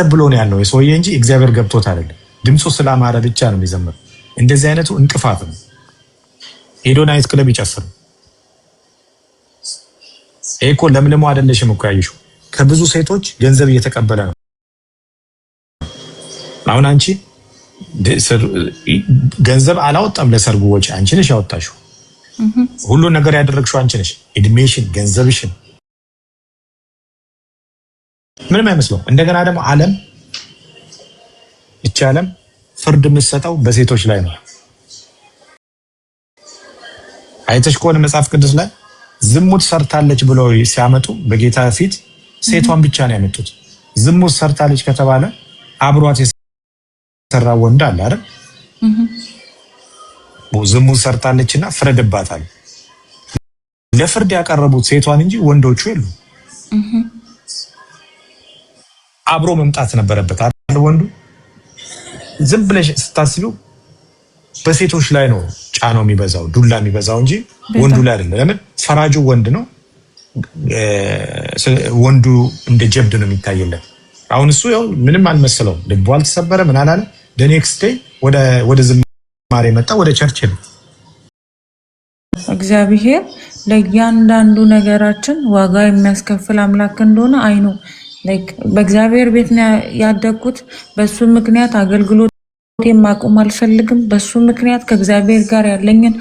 ብሎ ነው ያለው የሰውዬ እንጂ እግዚአብሔር ገብቶት አይደለም። ድምፁ ስላማረ ብቻ ነው የሚዘምር። እንደዚህ አይነቱ እንቅፋት ነው። ሄዶ ናይት ክለብ ይጨፍር። እኮ ለምለሙ አይደለሽም እኮ ያይሽው ከብዙ ሴቶች ገንዘብ እየተቀበለ ነው። አሁን አንቺ ገንዘብ አላወጣም ለሰርጉ ወጪ አንቺ ነሽ ያወጣሽው። ሁሉ ነገር ያደረግሽው አንቺ ነሽ። እድሜሽን፣ ገንዘብሽን ምንም አይመስለው። እንደገና ደግሞ ዓለም ዓለም ፍርድ የምትሰጠው በሴቶች ላይ ነው። አይተሽ ከሆነ መጽሐፍ ቅዱስ ላይ ዝሙት ሰርታለች ብለው ሲያመጡ በጌታ ፊት ሴቷን ብቻ ነው ያመጡት። ዝሙት ሰርታለች ከተባለ አብሯት የሰራ ወንድ አለ አይደል? ዝሙት ሰርታለችና ፍረድባታል። ለፍርድ ያቀረቡት ሴቷን እንጂ ወንዶቹ የሉ። አብሮ መምጣት ነበረበት አይደል? ወንዱ ዝም ብለሽ ስታስቢው በሴቶች ላይ ነው ጫናው የሚበዛው፣ ዱላ የሚበዛው እንጂ ወንዱ ላይ አይደለም። ለምን? ፈራጁ ወንድ ነው። ወንዱ እንደ ጀብድ ነው የሚታየለት። አሁን እሱ ያው ምንም አልመሰለው፣ ልቡ አልተሰበረ፣ ምን አላለ። ኔክስት ዴይ ወደ ዝማሬ መጣ፣ ወደ ቸርች ነው። እግዚአብሔር ለእያንዳንዱ ነገራችን ዋጋ የሚያስከፍል አምላክ እንደሆነ አይኑ በእግዚአብሔር ቤት ነው ያደግኩት። በሱ ምክንያት አገልግሎት ማቆም አልፈልግም። በሱ ምክንያት ከእግዚአብሔር ጋር ያለኝን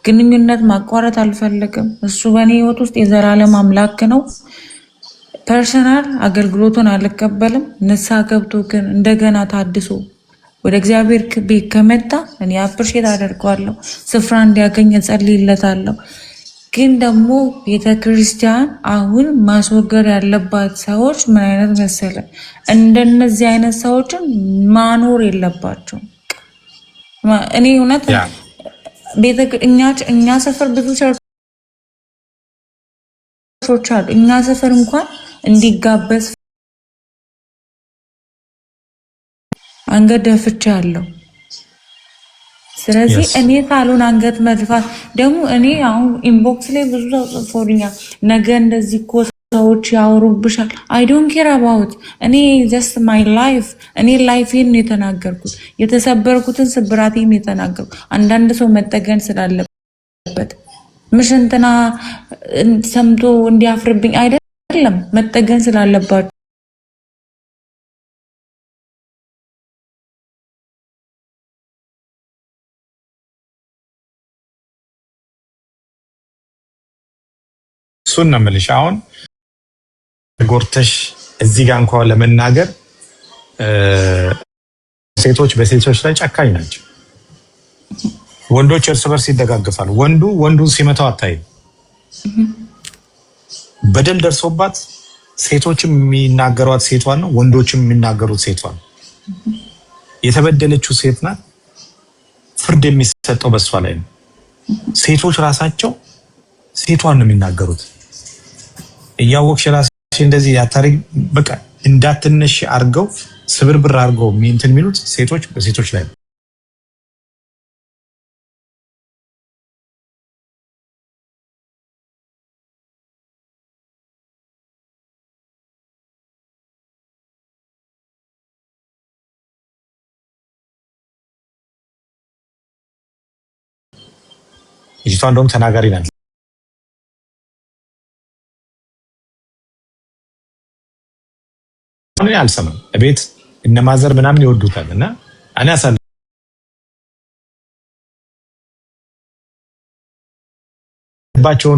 ግንኙነት ማቋረጥ አልፈልግም። እሱ በእኔ ህይወት ውስጥ የዘላለም አምላክ ነው። ፐርሰናል አገልግሎቱን አልቀበልም። ንስሐ ገብቶ ግን እንደገና ታድሶ ወደ እግዚአብሔር ቤት ከመጣ እኔ አፕሪሼት አደርገዋለሁ። ስፍራ እንዲያገኝ እጸልይለታለሁ። ግን ደግሞ ቤተክርስቲያን አሁን ማስወገድ ያለባት ሰዎች ምን አይነት መሰለ? እንደነዚህ አይነት ሰዎችን ማኖር የለባቸውም። እኔ እውነት እኛ ሰፈር ብዙ ቸርቾች አሉ። እኛ ሰፈር እንኳን እንዲጋበዝ አንገት ደፍቼ አለው። ስለዚህ እኔ ሳሎን አንገት መድፋት ደግሞ እኔ አሁን ኢንቦክስ ላይ ብዙ ሰው ጽፎልኛል፣ ነገ እንደዚህ እኮ ሰዎች ያወሩብሻል። አይ ዶንት ኬር አባውት እኔ ጀስት ማይ ላይፍ። እኔ ላይፌን ነው የተናገርኩት፣ የተሰበርኩትን ስብራቴን ነው የተናገርኩት። አንዳንድ ሰው መጠገን ስላለበት ምሽንትና ሰምቶ እንዲያፍርብኝ አይደለም፣ መጠገን ስላለባቸው እሱን ነው የምልሽ። አሁን ጎርተሽ እዚህ ጋር እንኳን ለመናገር ሴቶች በሴቶች ላይ ጨካኝ ናቸው። ወንዶች እርስ በርስ ይደጋግፋሉ። ወንዱ ሲመታው አታይም። በደል ደርሶባት ሴቶችም የሚናገሯት ሴቷን ነው፣ ወንዶችም የሚናገሩት ሴቷን ነው። የተበደለችው ሴት ናት። ፍርድ የሚሰጠው በሷ ላይ ነው። ሴቶች ራሳቸው ሴቷን ነው የሚናገሩት። እያወቅሽ ራስሽ እንደዚህ ያታሪክ በቃ እንዳትነሽ አርገው ስብርብር አርገው እንትን የሚሉት ሴቶች በሴቶች ላይ ነው። ልጅቷ እንደውም ተናጋሪ ናት። እኔ አልሰማም። እቤት እነማዘር ምናምን ይወዱታል እና እኔ አሳልባቸውን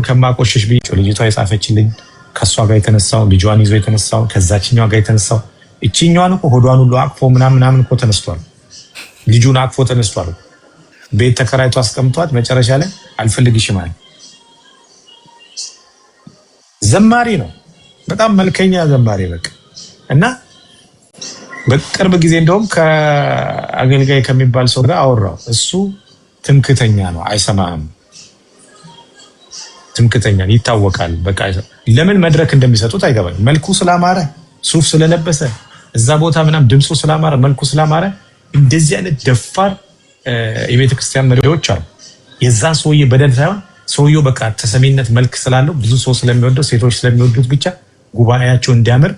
ከማቆሸሽ ብዬ ልጅቷ የጻፈችልኝ ከሷ ጋር የተነሳው ልጇን ይዞ የተነሳው ከዛችኛዋ ጋር የተነሳው እቺኛዋን እኮ ሆዷን ሁሉ አቅፎ ምናምን እኮ ተነስቷል። ልጁን አቅፎ ተነስቷል። ቤት ተከራይቶ አስቀምጧት መጨረሻ ላይ አልፈልግሽም አለ። ዘማሪ ነው፣ በጣም መልከኛ ዘማሪ በቃ። እና በቅርብ ጊዜ እንደውም ከአገልጋይ ከሚባል ሰው ጋር አወራው። እሱ ትምክተኛ ነው፣ አይሰማህም። ትምክተኛ ይታወቃል። በቃ ለምን መድረክ እንደሚሰጡት አይገባኝ። መልኩ ስላማረ ሱፍ ስለለበሰ እዛ ቦታ ምናምን ድምፁ ስላማረ መልኩ ስላማረ እንደዚህ አይነት ደፋር የቤተ ክርስቲያን መሪዎች አሉ። የዛን ሰውዬ በደል ሳይሆን ሰውዬው በቃ ተሰሚነት መልክ ስላለው ብዙ ሰው ስለሚወደው ሴቶች ስለሚወዱት ብቻ ጉባኤያቸው እንዲያምር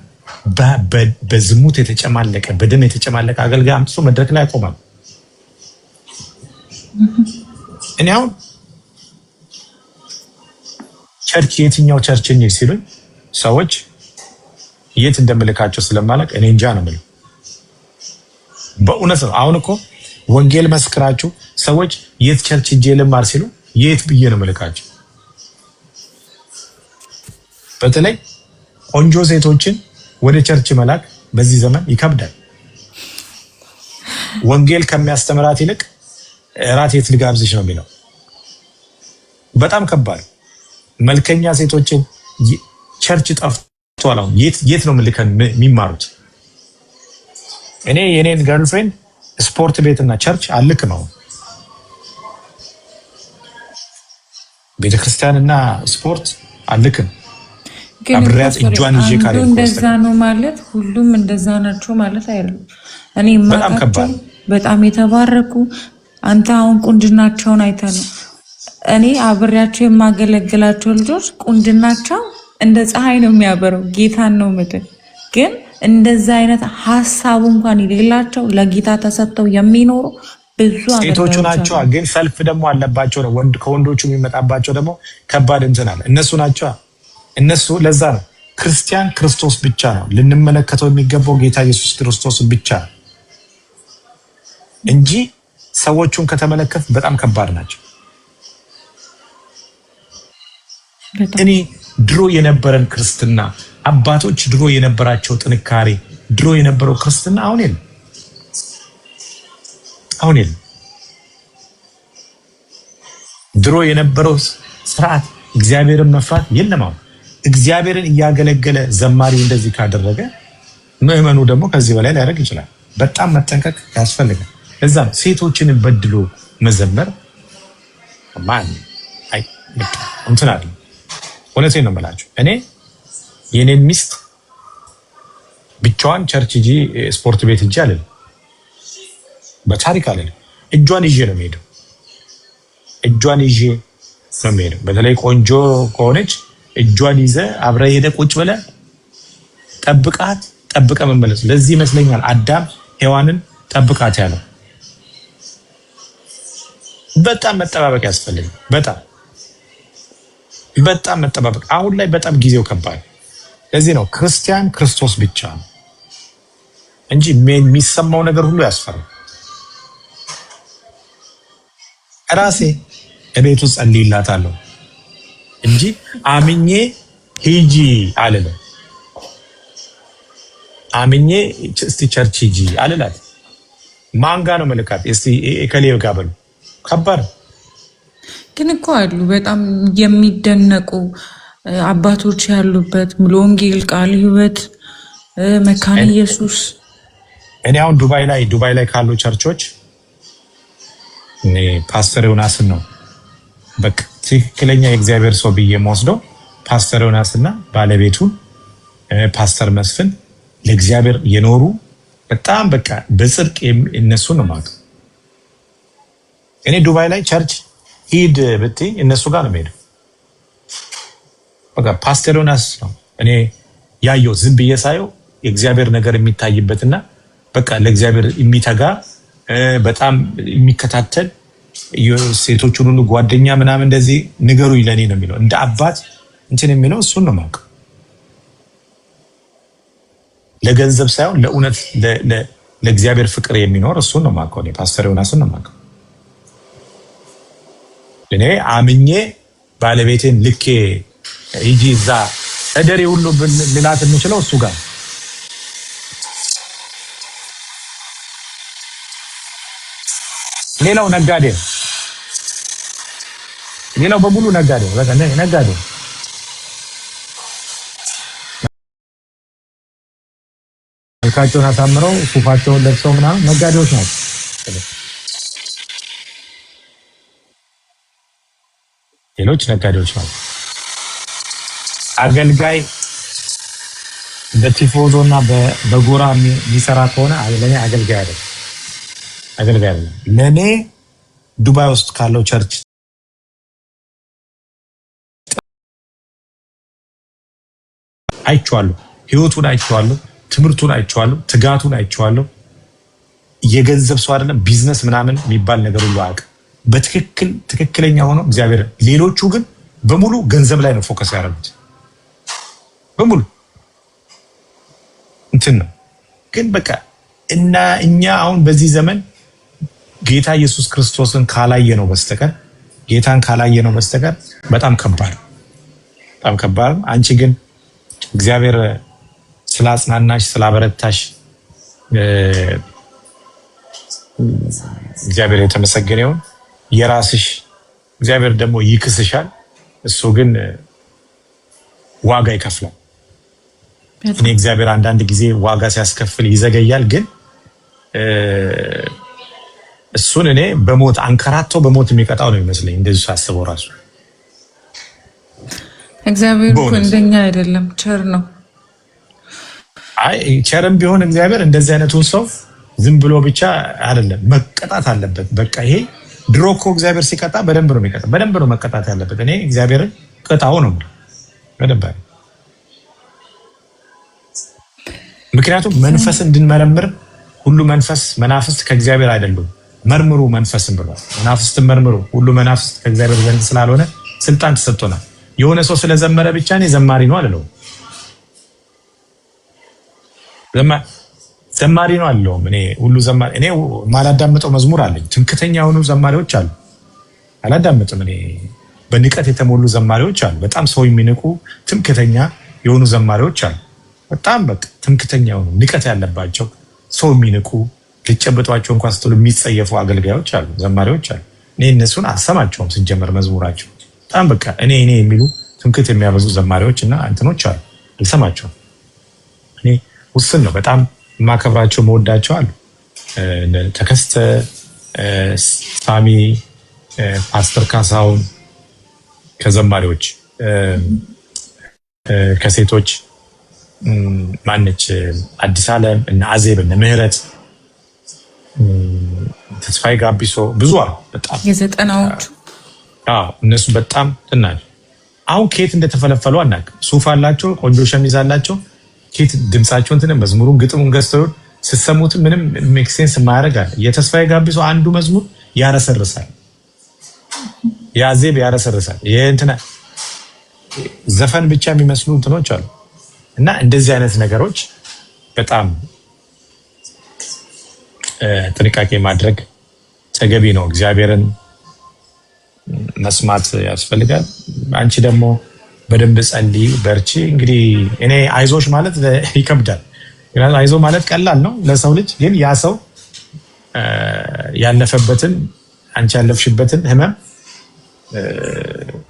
በዝሙት የተጨማለቀ በደም የተጨማለቀ አገልጋይ አምጥቶ መድረክ ላይ ያቆማል። እኔ አሁን ቸርች የትኛው ቸርች እንጂ ሲሉኝ ሰዎች የት እንደምልካቸው ስለማለቅ እኔ እንጃ ነው የምልህ። በእውነት ነው። አሁን እኮ ወንጌል መስክራችሁ ሰዎች የት ቸርች ሄጄ ልማር ሲሉ የት ብዬ ነው የምልካቸው? በተለይ ቆንጆ ሴቶችን ወደ ቸርች መላክ በዚህ ዘመን ይከብዳል። ወንጌል ከሚያስተምራት ይልቅ ራት የት ልጋብዝሽ ነው የሚለው። በጣም ከባድ። መልከኛ ሴቶችን ቸርች ጠፍቷል። አሁን የት ነው ምልከን የሚማሩት? እኔ የኔን ገርልፍሬንድ ስፖርት ቤትና ቸርች አልክ ነው። ቤተክርስቲያንና ስፖርት አልክም። አብሪያት እጇን ይዤ ካለ እንደዛ ነው ማለት ሁሉም እንደዛ ናቸው ማለት አይደለም። እኔ ማቃቸው በጣም የተባረኩ አንተ አሁን ቁንጅናቸውን አይተህ ነው። እኔ አብሬያቸው የማገለግላቸው ልጆች ቁንጅናቸው እንደ ፀሐይ ነው የሚያበረው። ጌታን ነው ምድር ግን እንደዛ አይነት ሀሳቡ እንኳን የሌላቸው ለጌታ ተሰጥተው የሚኖሩ ብዙ ሴቶቹ ናቸው። ግን ሰልፍ ደግሞ አለባቸው ነው። ወንድ ከወንዶቹ የሚመጣባቸው ደግሞ ከባድ እንትን አለ። እነሱ ናቸው እነሱ። ለዛ ነው ክርስቲያን ክርስቶስ ብቻ ነው ልንመለከተው የሚገባው ጌታ ኢየሱስ ክርስቶስ ብቻ ነው እንጂ ሰዎቹን ከተመለከት በጣም ከባድ ናቸው። እኔ ድሮ የነበረን ክርስትና አባቶች ድሮ የነበራቸው ጥንካሬ ድሮ የነበረው ክርስትና አሁን የለም። አሁን የለም። ድሮ የነበረው ስርዓት እግዚአብሔርን መፍራት የለም። አሁን እግዚአብሔርን እያገለገለ ዘማሪ እንደዚህ ካደረገ ምዕመኑ ደግሞ ከዚህ በላይ ሊያደርግ ይችላል። በጣም መጠንቀቅ ያስፈልጋል። እዛ ሴቶችን በድሎ መዘመር ማን አይ እንትን አይደለም። እውነቴን ነው የምላችሁ። እኔ የኔን ሚስት ብቻዋን ቸርች ሂጂ ስፖርት ቤት ሂጂ አልልም። በታሪክ አልልም። እጇን ይዤ ነው የምሄደው። እጇን ይዤ ነው የምሄደው። በተለይ ቆንጆ ከሆነች እጇን ይዘ አብረህ ሄደህ ቁጭ ብለህ ጠብቀህ መመለስ። ለዚህ ይመስለኛል አዳም ሔዋንን ጠብቃት ያለው። በጣም መጠባበቅ ያስፈልጋል። በጣም መጠባበቅ። አሁን ላይ በጣም ጊዜው ከባድ። ለዚህ ነው ክርስቲያን ክርስቶስ ብቻ ነው እንጂ የሚሰማው ነገር ሁሉ ያስፈራል። ራሴ እቤቱ ጸልይላታለሁ እንጂ አምኜ ሂጂ አልልም። አምኜ እስቲ ቸርች ሂጂ አልላት። ማን ጋ ነው መልካት? እስቲ ከሌው ጋር በሉ። ከባድ ግን እኮ አሉ በጣም የሚደነቁ አባቶች ያሉበት ሙሉ ወንጌል ቃለ ሕይወት መካነ ኢየሱስ። እኔ አሁን ዱባይ ላይ ካሉ ቸርቾች ፓስተር ዮናስን ነው በቃ ትክክለኛ የእግዚአብሔር ሰው ብዬ የምወስደው ፓስተር ዮናስና ባለቤቱን ፓስተር መስፍን ለእግዚአብሔር የኖሩ በጣም በቃ በጽድቅ እነሱ ነው ማለት። እኔ ዱባይ ላይ ቸርች ሂድ ብትይ እነሱ ጋር ነው የምሄደው። በቃ ፓስተር ዮናስ ነው እኔ ያየው ዝም ብዬ ሳየው የእግዚአብሔር ነገር የሚታይበትና በቃ ለእግዚአብሔር የሚተጋ በጣም የሚከታተል ሴቶቹን ሁሉ ጓደኛ ምናምን እንደዚህ ንገሩኝ ለኔ ነው የሚለው። እንደ አባት እንትን የሚለው እሱን ነው የማውቀው። ለገንዘብ ሳይሆን ለእውነት ለእግዚአብሔር ፍቅር የሚኖር እሱን ነው የማውቀው። እኔ ፓስተር ዮናስን ነው የማውቀው። እኔ አምኜ ባለቤቴን ልኬ ሂጂ እዛ እደሬ ሁሉ ልላት የምችለው እሱ ጋር። ሌላው ነጋዴ ነው። ሌላው በሙሉ ነጋዴ ነው። በቃ ነጋዴ መልካቸውን አሳምረው ሱፋቸውን ለብሰው ምናምን ነጋዴዎች ናቸው። ሌሎች ነጋዴዎች ናቸው። አገልጋይ በቲፎዞ እና በጎራ የሚሰራ ከሆነ ለእኔ አገልጋይ አይደለም። ለእኔ ዱባይ ውስጥ ካለው ቸርች አይቼዋለሁ። ህይወቱን አይቼዋለሁ፣ ትምህርቱን አይቼዋለሁ፣ ትጋቱን አይቼዋለሁ። የገንዘብ ሰው አይደለም። ቢዝነስ ምናምን የሚባል ነገር ሁሉ አያውቅም። በትክክል ትክክለኛ ሆኖ እግዚአብሔር። ሌሎቹ ግን በሙሉ ገንዘብ ላይ ነው ፎከስ ያደረጉት። በሙሉ እንትን ነው። ግን በቃ እና እኛ አሁን በዚህ ዘመን ጌታ ኢየሱስ ክርስቶስን ካላየ ነው በስተቀር ጌታን ካላየ ነው በስተቀር በጣም ከባድ በጣም ከባድ። አንቺ ግን እግዚአብሔር ስላጽናናሽ ስላበረታሽ እግዚአብሔር የተመሰገነ ይሁን። የራስሽ እግዚአብሔር ደግሞ ይክስሻል። እሱ ግን ዋጋ ይከፍላል። እኔ እግዚአብሔር አንዳንድ ጊዜ ዋጋ ሲያስከፍል ይዘገያል። ግን እሱን እኔ በሞት አንከራተው በሞት የሚቀጣው ነው ይመስለኝ። እንደዚህ ሳስበው ራሱ እግዚአብሔር እኮ እንደኛ አይደለም፣ ቸር ነው። አይ ቸርም ቢሆን እግዚአብሔር እንደዚህ አይነቱን ሰው ዝም ብሎ ብቻ አይደለም መቀጣት አለበት። በቃ ይሄ ድሮ እኮ እግዚአብሔር ሲቀጣ በደንብ ነው የሚቀጣ፣ በደንብ ነው መቀጣት ያለበት። እኔ እግዚአብሔርን ቅጣው ነው በደንብ። ምክንያቱም መንፈስ እንድንመረምር ሁሉ መንፈስ መናፍስት ከእግዚአብሔር አይደሉም፣ መርምሩ መንፈስን ብሏል። መናፍስትን መርምሩ፣ ሁሉ መናፍስት ከእግዚአብሔር ዘንድ ስላልሆነ ስልጣን ተሰጥቶናል። የሆነ ሰው ስለዘመረ ብቻ እኔ ዘማሪ ነው አልለውም። ዘማሪ ነው አለውም። እኔ ሁሉ ዘማሪ እኔ ማላዳምጠው መዝሙር አለኝ። ትምክተኛ የሆኑ ዘማሪዎች አሉ፣ አላዳምጥም። እኔ በንቀት የተሞሉ ዘማሪዎች አሉ፣ በጣም ሰው የሚንቁ ትምክተኛ የሆኑ ዘማሪዎች አሉ። በጣም በቃ ትምክተኛ የሆኑ ንቀት ያለባቸው ሰው የሚንቁ ሊጨበጧቸው እንኳን ስትሉ የሚጸየፉ አገልጋዮች አሉ፣ ዘማሪዎች አሉ። እኔ እነሱን አሰማቸውም ሲጀመር መዝሙራቸው በጣም በቃ እኔ የሚሉ ትምክት የሚያበዙ ዘማሪዎች እና እንትኖች አሉ፣ አልሰማቸውም። እኔ ውስን ነው በጣም የማከብራቸው መወዳቸው አሉ። ተከስተ፣ ሳሚ፣ ፓስተር ካሳሁን ከዘማሪዎች ከሴቶች ማነች አዲስ ዓለም እና አዜብ እና ምህረት ተስፋዬ ጋቢሶ ብዙ አሉ። በጣም የዘጠናዎቹ እነሱ በጣም ትናል። አሁን ከየት እንደተፈለፈሉ አናውቅም። ሱፍ አላቸው፣ ቆንጆ ሸሚዝ አላቸው። ኬት ድምጻቸው እንትን መዝሙሩን ግጥሙን ገዝተው ስትሰሙት ምንም ሜክ ሴንስ የማያደርግ አለ። የተስፋዬ ጋቢሶ አንዱ መዝሙር ያረሰርሳል፣ ያዜብ ያረሰርሳል። የእንትና ዘፈን ብቻ የሚመስሉ እንትኖች አሉ። እና እንደዚህ አይነት ነገሮች በጣም ጥንቃቄ ማድረግ ተገቢ ነው። እግዚአብሔርን መስማት ያስፈልጋል። አንቺ ደግሞ በደንብ ጸልይ፣ በርቺ። እንግዲህ እኔ አይዞሽ ማለት ይከብዳል። አይዞ ማለት ቀላል ነው ለሰው ልጅ፣ ግን ያ ሰው ያለፈበትን አንቺ ያለፍሽበትን ህመም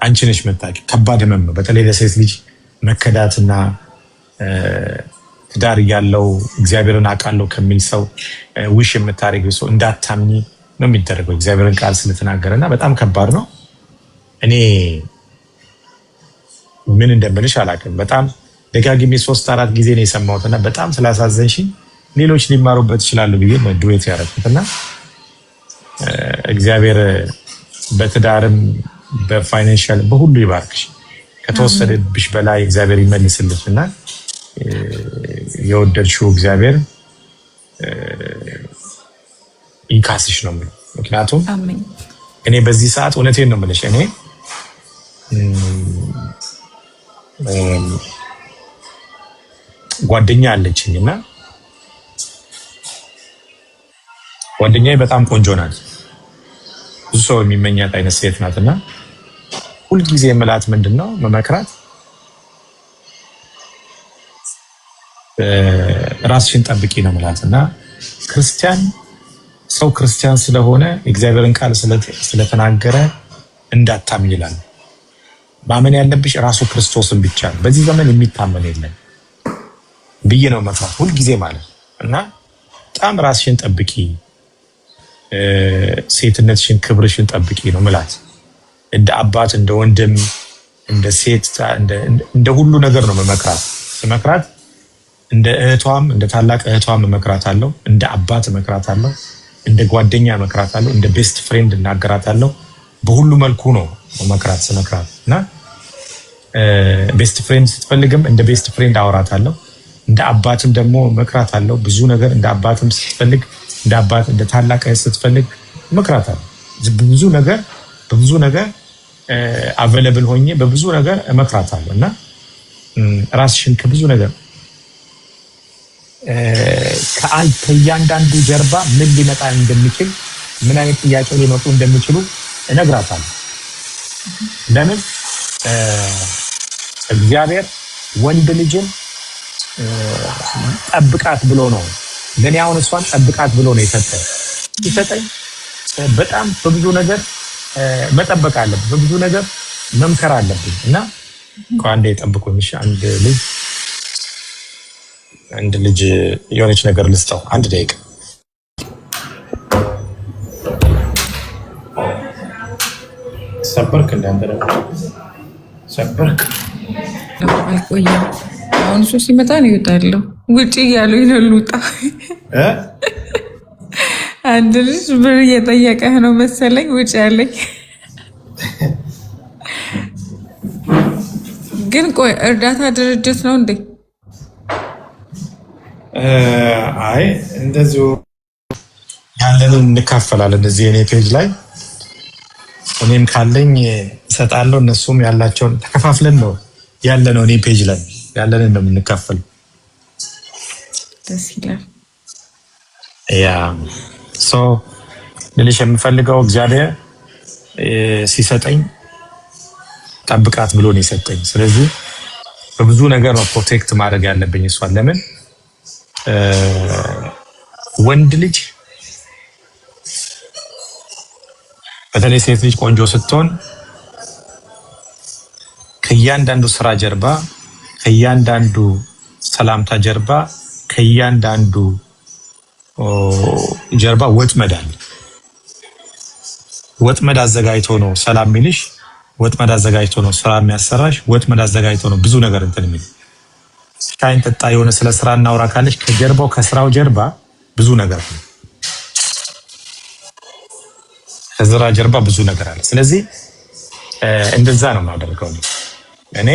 አንቺ ነሽ የምታውቂው። ከባድ ህመም ነው። በተለይ ለሴት ልጅ መከዳትና ትዳር ያለው እግዚአብሔርን አውቃለሁ ከሚል ሰው ውሽ የምታደርጊው ሰው እንዳታምኚ ነው የሚደረገው እግዚአብሔርን ቃል ስለተናገረና በጣም ከባድ ነው። እኔ ምን እንደምልሽ አላውቅም። በጣም ደጋግሜ 3-4 ጊዜ ነው የሰማሁትና በጣም ስላሳዘንሽኝ ሌሎች ሊማሩበት ይችላሉ ብዬ ዱዌት ያደረኩትና እግዚአብሔር በትዳርም በፋይናንሻል በሁሉ ይባርክሽ። ከተወሰደብሽ በላይ እግዚአብሔር ይመልስልሽና የወደድሽው እግዚአብሔር ይካስሽ ነው የምለው። ምክንያቱም እኔ በዚህ ሰዓት እውነቴን ነው የምልሽ እኔ ጓደኛ አለችኝና ጓደኛዬ በጣም ቆንጆ ናት። ብዙ ሰው የሚመኛት አይነት ሴት ናትና ሁልጊዜ የምላት ምንድነው መመክራት ራስሽን ጠብቂ ነው የምላትና ክርስቲያን ሰው ክርስቲያን ስለሆነ እግዚአብሔርን ቃል ስለተናገረ እንዳታምን ይላል። ማመን ያለብሽ ራሱ ክርስቶስን ብቻ ነው። በዚህ ዘመን የሚታመን የለም ብዬ ነው መፍራት ሁልጊዜ ማለት እና በጣም ራስሽን ጠብቂ፣ ሴትነትሽን ክብርሽን ጠብቂ ነው ምላት። እንደ አባት እንደ ወንድም እንደ ሴት እንደ ሁሉ ነገር ነው መመክራት። መመክራት እንደ እህቷም እንደ ታላቅ እህቷም መመክራት አለው፣ እንደ አባት መመክራት አለው፣ እንደ ጓደኛ መመክራት አለው፣ እንደ ቤስት ፍሬንድ እናገራት አለው። በሁሉ መልኩ ነው መመክራት ስመክራት እና ቤስት ፍሬንድ ስትፈልግም እንደ ቤስት ፍሬንድ አወራት አለው። እንደ አባትም ደግሞ መክራት አለው። ብዙ ነገር እንደ አባትም ስትፈልግ እንደ አባት እንደ ታላቅ ስትፈልግ መክራት አለው። በብዙ ነገር አቬለብል ሆኜ በብዙ ነገር መክራት አለው እና ራስሽን ከብዙ ነገር ከእያንዳንዱ ጀርባ ምን ሊመጣ እንደሚችል ምን አይነት ጥያቄ ሊመጡ እንደሚችሉ እነግራታለሁ። ለምን እግዚአብሔር ወንድ ልጅን ጠብቃት ብሎ ነው ለኔ አሁን እሷን ጠብቃት ብሎ ነው ይሰጠኝ። በጣም በብዙ ነገር መጠበቅ አለብኝ፣ በብዙ ነገር መምከር አለብኝ እና አንዴ ጠብቁኝ። እሺ አንድ ልጅ የሆነች ነገር ልስጠው። አንድ ደቂቃ ሰበርክ እንዳንተ ሰበርክ። አልቆየም። አሁን እሱ ሲመጣ ነው ይወጣለሁ። ውጭ እያሉኝ ነው ልውጣ። አንድ ልጅ ብር እየጠየቀህ ነው መሰለኝ ውጭ ያለኝ። ግን ቆይ እርዳታ ድርጅት ነው እንዴ? አይ እንደዚሁ ያለንን እንካፈላለን። እዚህ የኔ ፔጅ ላይ እኔም ካለኝ እሰጣለሁ፣ እነሱም ያላቸውን ተከፋፍለን ነው ያለነው። እኔ ፔጅ ላይ ያለንን ነው የምንካፈል። ደስ ይላል። ያ ልልሽ የምፈልገው እግዚአብሔር ሲሰጠኝ ጠብቃት ብሎ ነው የሰጠኝ። ስለዚህ በብዙ ነገር ነው ፕሮቴክት ማድረግ ያለብኝ እሷን። ለምን ወንድ ልጅ በተለይ ሴት ልጅ ቆንጆ ስትሆን ከእያንዳንዱ ስራ ጀርባ፣ ከእያንዳንዱ ሰላምታ ጀርባ፣ ከእያንዳንዱ ጀርባ ወጥመድ አለ። ወጥመድ አዘጋጅቶ ነው ሰላም የሚልሽ፣ ወጥመድ አዘጋጅቶ ነው ስራ የሚያሰራሽ፣ ወጥመድ አዘጋጅቶ ነው ብዙ ነገር እንትን የሚል። ሻይን ጠጣ የሆነ ስለ ስራ እናውራ ካለሽ ከጀርባው ከስራው ጀርባ ብዙ ነገር ነው። ከስራ ጀርባ ብዙ ነገር አለ። ስለዚህ እንደዛ ነው የማደርገው እኔ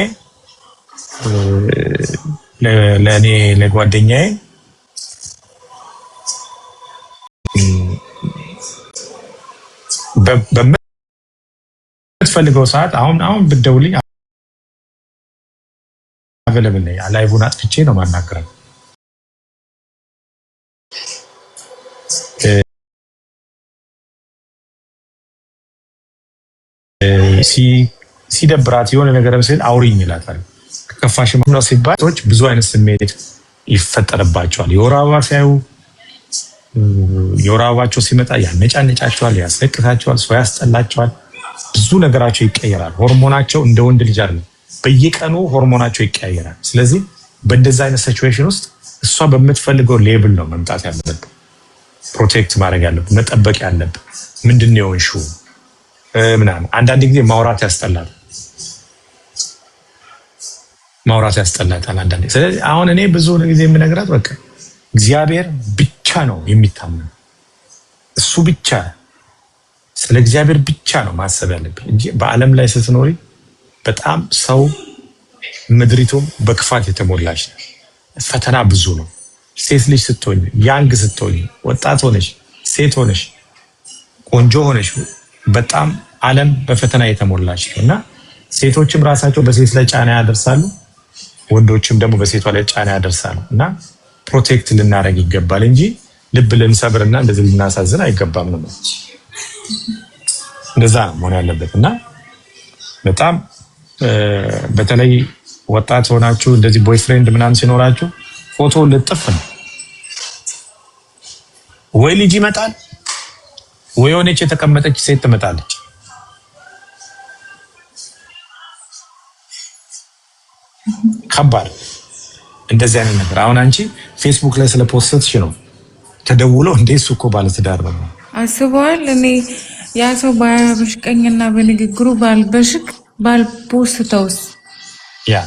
ለእኔ ለጓደኛዬ በምትፈልገው ሰዓት አሁን ብትደውልኝ አቬለብል ነኝ። ላይቡን አጥፍቼ ነው ማናገረው። ሲደብራት የሆነ ነገር ምስል አውሪኝ ይላታል። ከከፋሽ ነው ሲባል ሰዎች ብዙ አይነት ስሜት ይፈጠርባቸዋል። የወር አበባ ሲያዩ የወር አበባቸው ሲመጣ ያነጫነጫቸዋል፣ ያስለቅሳቸዋል፣ ሰው ያስጠላቸዋል። ብዙ ነገራቸው ይቀየራል። ሆርሞናቸው እንደ ወንድ ልጅ አይደለም፣ በየቀኑ ሆርሞናቸው ይቀያየራል። ስለዚህ በእንደዛ አይነት ሲቹዌሽን ውስጥ እሷ በምትፈልገው ሌብል ነው መምጣት ያለብን፣ ፕሮቴክት ማድረግ ያለብን፣ መጠበቅ ያለብን። ምንድን ነው የሆንሽው ምናምን። አንዳንድ ጊዜ ማውራት ያስጠላታል አንዳንዴ። ስለዚህ አሁን እኔ ብዙ ጊዜ የምነግራት በቃ እግዚአብሔር ብቻ ነው የሚታመን፣ እሱ ብቻ፣ ስለ እግዚአብሔር ብቻ ነው ማሰብ ያለብን እንጂ በዓለም ላይ ስትኖሪ በጣም ሰው ምድሪቱም በክፋት የተሞላች ነው። ፈተና ብዙ ነው። ሴት ልጅ ስትሆኝ፣ ያንግ ስትሆኝ፣ ወጣት ሆነሽ፣ ሴት ሆነሽ፣ ቆንጆ ሆነሽ በጣም ዓለም በፈተና የተሞላች ነው እና ሴቶችም ራሳቸው በሴት ላይ ጫና ያደርሳሉ፣ ወንዶችም ደግሞ በሴቷ ላይ ጫና ያደርሳሉ እና ፕሮቴክት ልናደርግ ይገባል እንጂ ልብ ልንሰብርና እንደዚህ ልናሳዝን አይገባም ነው። እንደዛ ነው መሆን ያለበት እና በጣም በተለይ ወጣት ሆናችሁ እንደዚህ ቦይፍሬንድ ምናምን ሲኖራችሁ ፎቶ ልጥፍ ነው። ወይ ልጅ ይመጣል ወይ የሆነች የተቀመጠች ሴት ትመጣለች። ከባድ እንደዚህ አይነት ነገር። አሁን አንቺ ፌስቡክ ላይ ስለፖስትሽ ነው ተደውሎ እንደ እሱ እኮ ባለትዳር ነው አስበዋል። እኔ ያ ሰው ባያበሽቀኝና በንግግሩ ባልበሽቅ ባልፖስተውስ ያ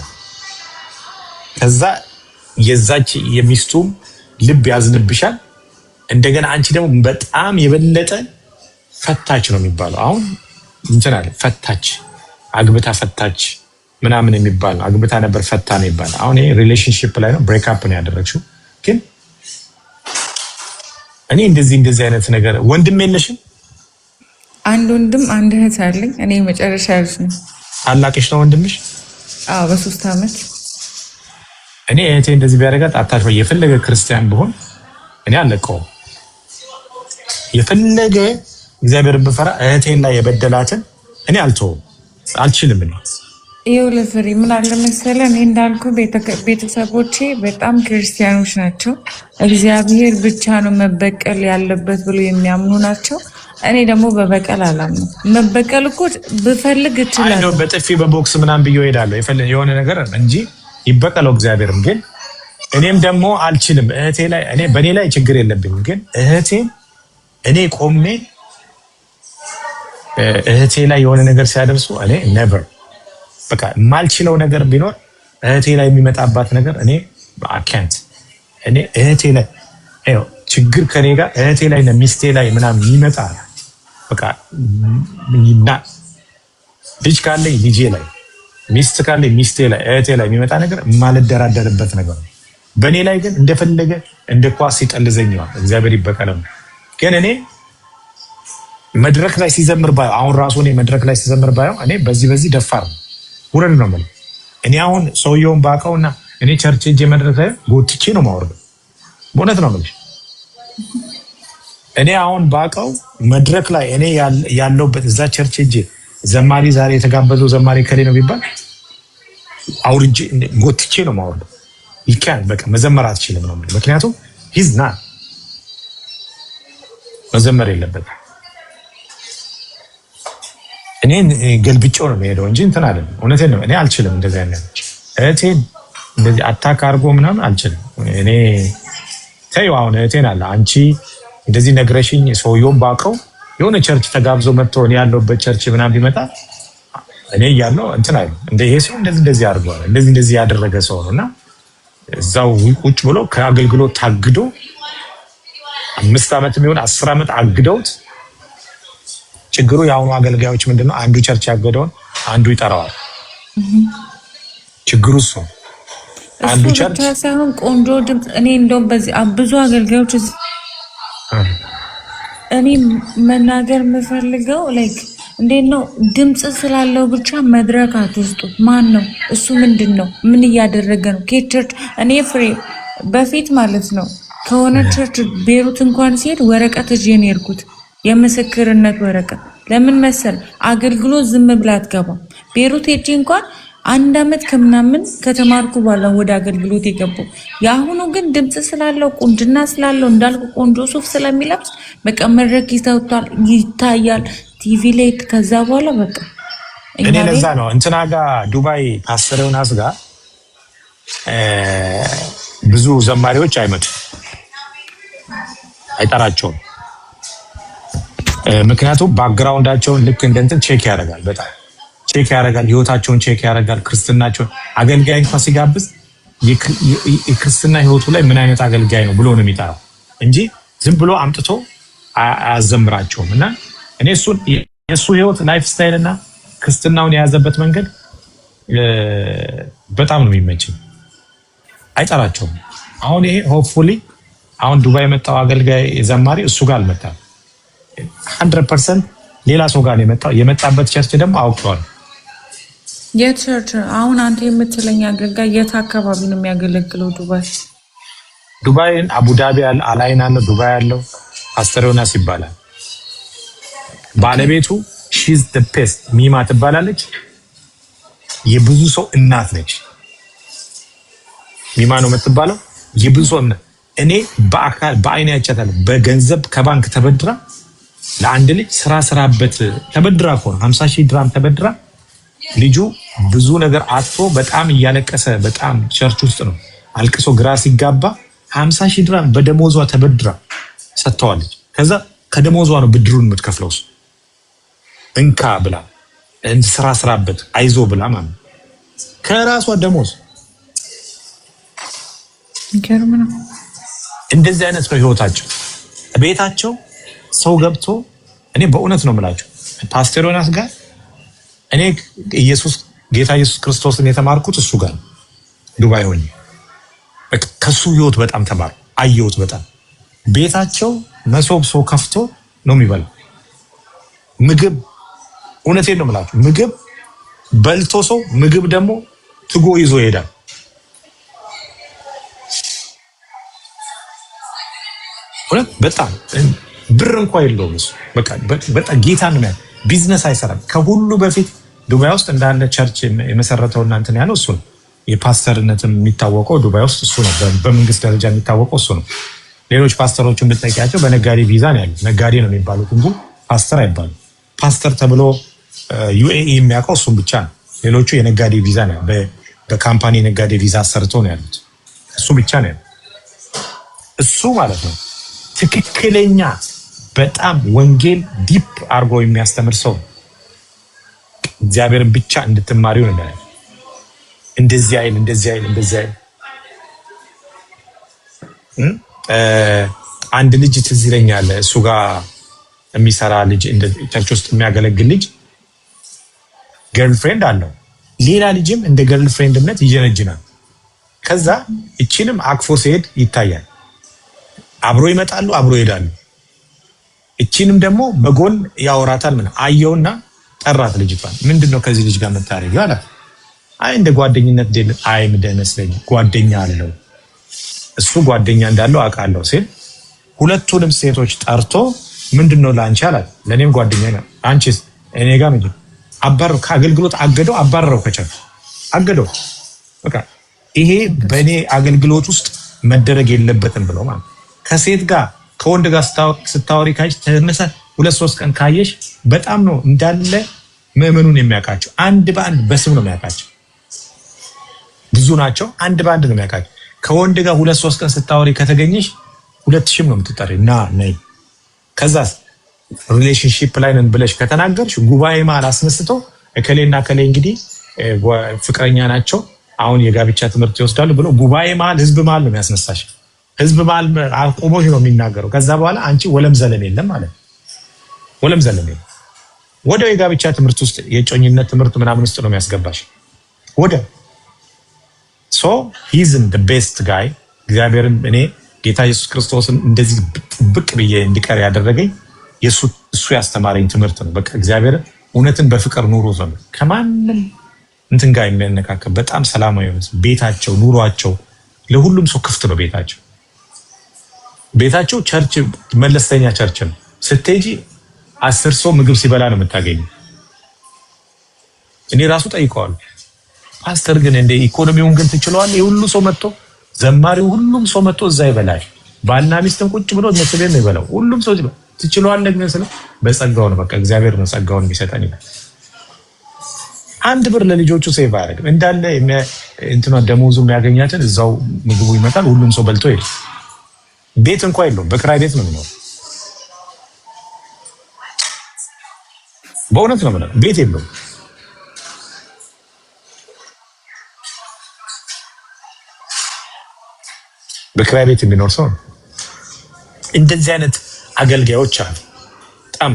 ከዛ የዛች የሚስቱም ልብ ያዝንብሻል። እንደገና አንቺ ደግሞ በጣም የበለጠ ፈታች ነው የሚባለው። አሁን እንትን አለ ፈታች፣ አግብታ ፈታች ምናምን የሚባል አግብታ ነበር ፈታ ነው ይባል። አሁን ይሄ ሪሌሽንሺፕ ላይ ነው ብሬክ አፕ ነው ያደረግሽው። ግን እኔ እንደዚህ አይነት ነገር ወንድም የለሽም? አንድ ወንድም አንድ እህት አለኝ። እኔ መጨረሻ ልጅ ነው። ታላቅሽ ነው ወንድምሽ? አዎ በ3 ዓመት። እኔ እህቴ እንደዚህ ቢያደርጋት አታሽ የፈለገ ክርስቲያን ብሆን እኔ አለቀውም። የፈለገ እግዚአብሔር በፈራ እህቴን ላይ የበደላትን እኔ አልተውም፣ አልችልም። እኔ ይኸው ለፍሬ ምን አለ መሰለህ፣ እኔ እንዳልኩ ቤተሰቦቼ በጣም ክርስቲያኖች ናቸው። እግዚአብሔር ብቻ ነው መበቀል ያለበት ብሎ የሚያምኑ ናቸው። እኔ ደግሞ በበቀል አላምንም። መበቀል እኮ ብፈልግ እችላለሁ። በጥፊ በቦክስ ምናምን ብዬ እሄዳለሁ የሆነ ነገር እንጂ ይበቀለው እግዚአብሔርም። ግን እኔም ደግሞ አልችልም። እህቴ ላይ እኔ በእኔ ላይ ችግር የለብኝም። ግን እህቴን እኔ ቆሜ እህቴ ላይ የሆነ ነገር ሲያደርሱ እኔ ነበር በቃ የማልችለው ነገር ቢኖር እህቴ ላይ የሚመጣባት ነገር እኔ አካንት እኔ እህቴ ላይ ችግር ከኔ ጋር እህቴ ላይ እና ሚስቴ ላይ ምናምን ይመጣ በቃ ልጅ ካለኝ ልጄ ላይ ሚስት ካለኝ ሚስቴ ላይ እህቴ ላይ የሚመጣ ነገር የማልደራደርበት ነገር ነው። በእኔ ላይ ግን እንደፈለገ እንደ ኳስ ሲጠልዘኛል እግዚአብሔር ይበቀለም። ግን እኔ መድረክ ላይ ሲዘምር ባየው አሁን ራሱ እኔ መድረክ ላይ ሲዘምር ባየው እኔ በዚህ ደፋር ነው ውረድ ነው ማለት እኔ አሁን ሰውየውን ባውቀውና እኔ ቸርች ሄጄ መድረክ ላይ ጎትቼ ነው ማወርደው። በእውነት ነው ማለት እኔ አሁን ባውቀው መድረክ ላይ እኔ ያለውበት እዛ ቸርች ሄጄ ዘማሪ ዛሬ የተጋበዘው ዘማሪ ከሌ ነው ቢባል አውርጄ ጎትቼ ነው ማወርደው። ይካን በቃ መዘመር አትችልም ነው ማለት ምክንያቱም ሂዝ ና መዘመር የለበትም። እኔ ገልብጬው ነው የምሄደው እንጂ እንትን አይደለም። እውነቴን ነው። እኔ አልችልም እንደዚህ አይነት እህቴን እንደዚህ አታክ አድርጎ ምናምን አልችልም። እኔ ተይው አሁን እህቴን አለ አንቺ እንደዚህ ነግረሽኝ ሰውየውን ባውቀው የሆነ ቸርች ተጋብዞ መጥቶ እኔ ያለሁበት ቸርች ምናምን ቢመጣ እኔ እያለሁ እንትን አይደለም እንደ ይሄ ሰው እንደዚህ አድርጓል እንደዚህ ያደረገ ሰው ነው እና እዛው ቁጭ ብሎ ከአገልግሎት ታግዶ 5 ዓመት የሚሆን 10 ዓመት አግደውት ችግሩ የአሁኑ አገልጋዮች ምንድነው? አንዱ ቸርች ያገደውን አንዱ ይጠራዋል። ችግሩ እሱ አንዱ ቸርች ሳይሆን ቆንጆ ድምፅ እኔ እንደውም በዚህ ብዙ አገልጋዮች እኔ መናገር የምፈልገው ላይክ እንዴት ነው ድምፅ ስላለው ብቻ መድረክ አትወስጡት። ማን ነው እሱ? ምንድን ነው? ምን እያደረገ ነው? ቸርች እኔ ፍሬ በፊት ማለት ነው ከሆነ ቸርች ቤሩት እንኳን ሲሄድ ወረቀት ይዤ ነው የሄድኩት። የምስክርነት ወረቀት ለምን መሰል አገልግሎት ዝም ብላ አትገባም። ቤሩት ሄጄ እንኳን 1 ዓመት ከምናምን ከተማርኩ በኋላ ወደ አገልግሎት የገባው። የአሁኑ ግን ድምፅ ስላለው ቁንጅና ስላለው እንዳልኩ ቆንጆ ሱፍ ስለሚለብስ በቃ መድረክ ይታያል ቲቪ ላይ። ከዛ በኋላ በቃ እኔ ለዛ ነው እንትና ጋር ዱባይ ፓስተር ዮናስ ጋር ብዙ ዘማሪዎች አይመጡም፣ አይጠራቸውም። ምክንያቱም ባክግራውንዳቸውን ልክ እንደንትን ቼክ ያደርጋል፣ በጣም ቼክ ያደርጋል፣ ህይወታቸውን ቼክ ያደርጋል፣ ክርስትናቸውን። አገልጋይ እንኳን ሲጋብዝ የክርስትና ህይወቱ ላይ ምን አይነት አገልጋይ ነው ብሎ ነው የሚጠራው እንጂ ዝም ብሎ አምጥቶ አያዘምራቸውም። እና እኔ የእሱ ህይወት ላይፍ ስታይል እና ክርስትናውን የያዘበት መንገድ በጣም ነው የሚመችኝ። አይጠራቸውም። አሁን ይሄ ሆፕፉሊ አሁን ዱባይ የመጣው አገልጋይ ዘማሪ እሱ ጋር አልመጣም። 100% ሌላ ሰው ጋር የመጣበት ቸርች ደግሞ አውቀዋል። የት ቸርች? አሁን አንተ የምትለኝ አገልጋይ የት አካባቢ ነው የሚያገለግለው? ዱባይን አቡዳቢ ያለ አላይን አለ ዱባይ ያለው ፓስተር ዮናስ ይባላል። ባለቤቱ ሺዝ ዘ ቤስት ሚማ ትባላለች። የብዙ ሰው እናት ነች። ሚማ ነው የምትባለው። የብዙ ሰው እናት እኔ በአካል በአይኔ አይቻታለሁ። በገንዘብ ከባንክ ተበድራ ለአንድ ልጅ ስራበት ተበድራ እኮ ነው 50,000 ድራም ተበድራ። ልጁ ብዙ ነገር አጥቶ በጣም እያለቀሰ በጣም ቸርች ውስጥ ነው አልቅሶ ግራ ሲጋባ 50,000 ድራም በደሞዟ ተበድራ ሰጥተዋለች። ከዛ ከደሞዟ ነው ብድሩን የምትከፍለው። እንካ ብላ ስራበት አይዞ ብላ ማለት ከራሷ ደሞዝ። እንደዚህ አይነት ነው ህይወታቸው። ቤታቸው ሰው ገብቶ እኔ በእውነት ነው የምላቸው ፓስተር ዮናስ ጋር እኔ ኢየሱስ ጌታ ኢየሱስ ክርስቶስን የተማርኩት እሱ ጋር ዱባይ ሆኜ ከሱ ህይወት በጣም ተማር አየሁት። በጣም ቤታቸው መሶብ ሰው ከፍቶ ነው የሚበላው ምግብ። እውነቴን ነው የምላችሁ፣ ምግብ በልቶ ሰው ምግብ ደግሞ ትጎ ይዞ ይሄዳል። በጣም ብር እንኳን የለውም እሱ። በጣም ጌታ ነው። ቢዝነስ አይሰራም። ከሁሉ በፊት ዱባይ ውስጥ እንዳለ ቸርች የመሰረተውና እንትን ያለው እሱ ነው። የፓስተርነትም የሚታወቀው ዱባይ ውስጥ እሱ ነው። በመንግስት ደረጃ የሚታወቀው እሱ ነው። ሌሎች ፓስተሮችን ብትጠይቂያቸው በነጋዴ ቪዛ ነው ያሉት። ነጋዴ ነው የሚባሉት እንጂ ፓስተር አይባሉም። ፓስተር ተብሎ ዩኤኢ የሚያውቀው እሱም ብቻ ነው። ሌሎቹ የነጋዴ ቪዛ ነው፣ በካምፓኒ የነጋዴ ቪዛ አሰርተው ነው ያሉት። እሱ ብቻ ነው ያሉት። እሱ ማለት ነው ትክክለኛ በጣም ወንጌል ዲፕ አድርጎ የሚያስተምር ሰው። እግዚአብሔርን ብቻ እንድትማሪው ነው ማለት። እንደዚህ አይል አንድ ልጅ ትዝ ይለኛል። እሱ ጋር የሚሰራ ልጅ እንደ ቸርች ውስጥ የሚያገለግል ልጅ ገርልፍሬንድ አለው። ሌላ ልጅም እንደ ገርልፍሬንድነት ይጀነጅናል። ከዛ እቺንም አቅፎ ሲሄድ ይታያል። አብሮ ይመጣሉ፣ አብሮ ይሄዳሉ። እቺንም ደግሞ በጎን ያወራታል። ምን አየውና ጠራት ልጅቷን። ምንድነው ከዚህ ልጅ ጋር መታረጊው አላት። አይ እንደ ጓደኝነት ደል አይ ምደመስለኝ ጓደኛ አለው እሱ ጓደኛ እንዳለው አውቃለሁ ሲል ሁለቱንም ሴቶች ጠርቶ ምንድነው ላንቺ አላት። ለኔም ጓደኛ ነው። አንቺስ? እኔ ጋር ምን አባረው ከአገልግሎት አገደው፣ አባረው ከቸር አገደው። በቃ ይሄ በእኔ አገልግሎት ውስጥ መደረግ የለበትም ብለው ማለት ከሴት ጋር ከወንድ ጋር ስታወሪ ካይሽ ተመሳሳይ 2-3 ቀን ካየሽ በጣም ነው እንዳለ ምዕመኑን የሚያውቃቸው። አንድ በአንድ በስም ነው የሚያውቃቸው። ብዙ ናቸው። አንድ በአንድ ነው የሚያውቃቸው። ከወንድ ጋር 2-3 ቀን ስታወሪ ከተገኘሽ 2000 ነው የምትጠሪ እና ነይ። ከዛስ ሪሌሽንሺፕ ላይ ነን ብለሽ ከተናገርሽ ጉባኤ መሀል አስነስቶ እከሌና እከሌ እንግዲህ ፍቅረኛ ናቸው አሁን የጋብቻ ትምህርት ይወስዳሉ ብሎ ጉባኤ መሀል ህዝብ መሀል ነው የሚያስነሳሽ። ህዝብ መሀል አቆሞሽ ነው የሚናገረው። ከዛ በኋላ አንቺ ወለም ዘለም የለም ማለት ነው። ወለም ዘለም የለም። ወደ የጋብቻ ትምህርት ውስጥ የጮኝነት ትምህርት ምናምን ውስጥ ነው የሚያስገባሽ። ወደ ሶ ሂዝ ዘ ቤስት ጋይ። እግዚአብሔርን እኔ ጌታ ኢየሱስ ክርስቶስን እንደዚህ ብቅ ብዬ እንዲቀር ያደረገኝ እሱ ያስተማረኝ ትምህርት ነው። በቃ እግዚአብሔር እውነትን በፍቅር ኑሮ ዘመን ከማንም እንትን ጋር የሚያነካከል በጣም ሰላማዊ ነው። ቤታቸው ኑሯቸው ለሁሉም ሰው ክፍት ነው። ቤታቸው ቸርች መለስተኛ ቸርች ነው። ስትሄጂ 10 ሰው ምግብ ሲበላ ነው የምታገኘው። እኔ ራሱ ጠይቀዋለሁ፣ ፓስተር ግን እንደ ኢኮኖሚውን ግን ትችለዋለህ? የሁሉ ሰው መጥቶ ዘማሪው ሁሉም ሰው መጥቶ እዛ ይበላል። ባልና ሚስትም ቁጭ ብሎ እነሱ ቤት ነው ይበላው። ሁሉም ሰው ትችለዋለህ? ግን ስለ በጸጋው ነው። በቃ እግዚአብሔር ነው ጸጋውን የሚሰጠን ይላል። 1 ብር ለልጆቹ ሴቭ አያደርግም። እንዳለ እንትኗ ደሞዙ የሚያገኛትን እዛው ምግቡ ይመጣል። ሁሉም ሰው በልቶ ይሄዳል። ቤት እንኳን የለውም። በክራይ ቤት ነው የሚኖረው። በእውነት ነው ማለት ቤት የለውም። በክራይ ቤት የሚኖር ሰው ነው። እንደዚህ አይነት አገልጋዮች አሉ። በጣም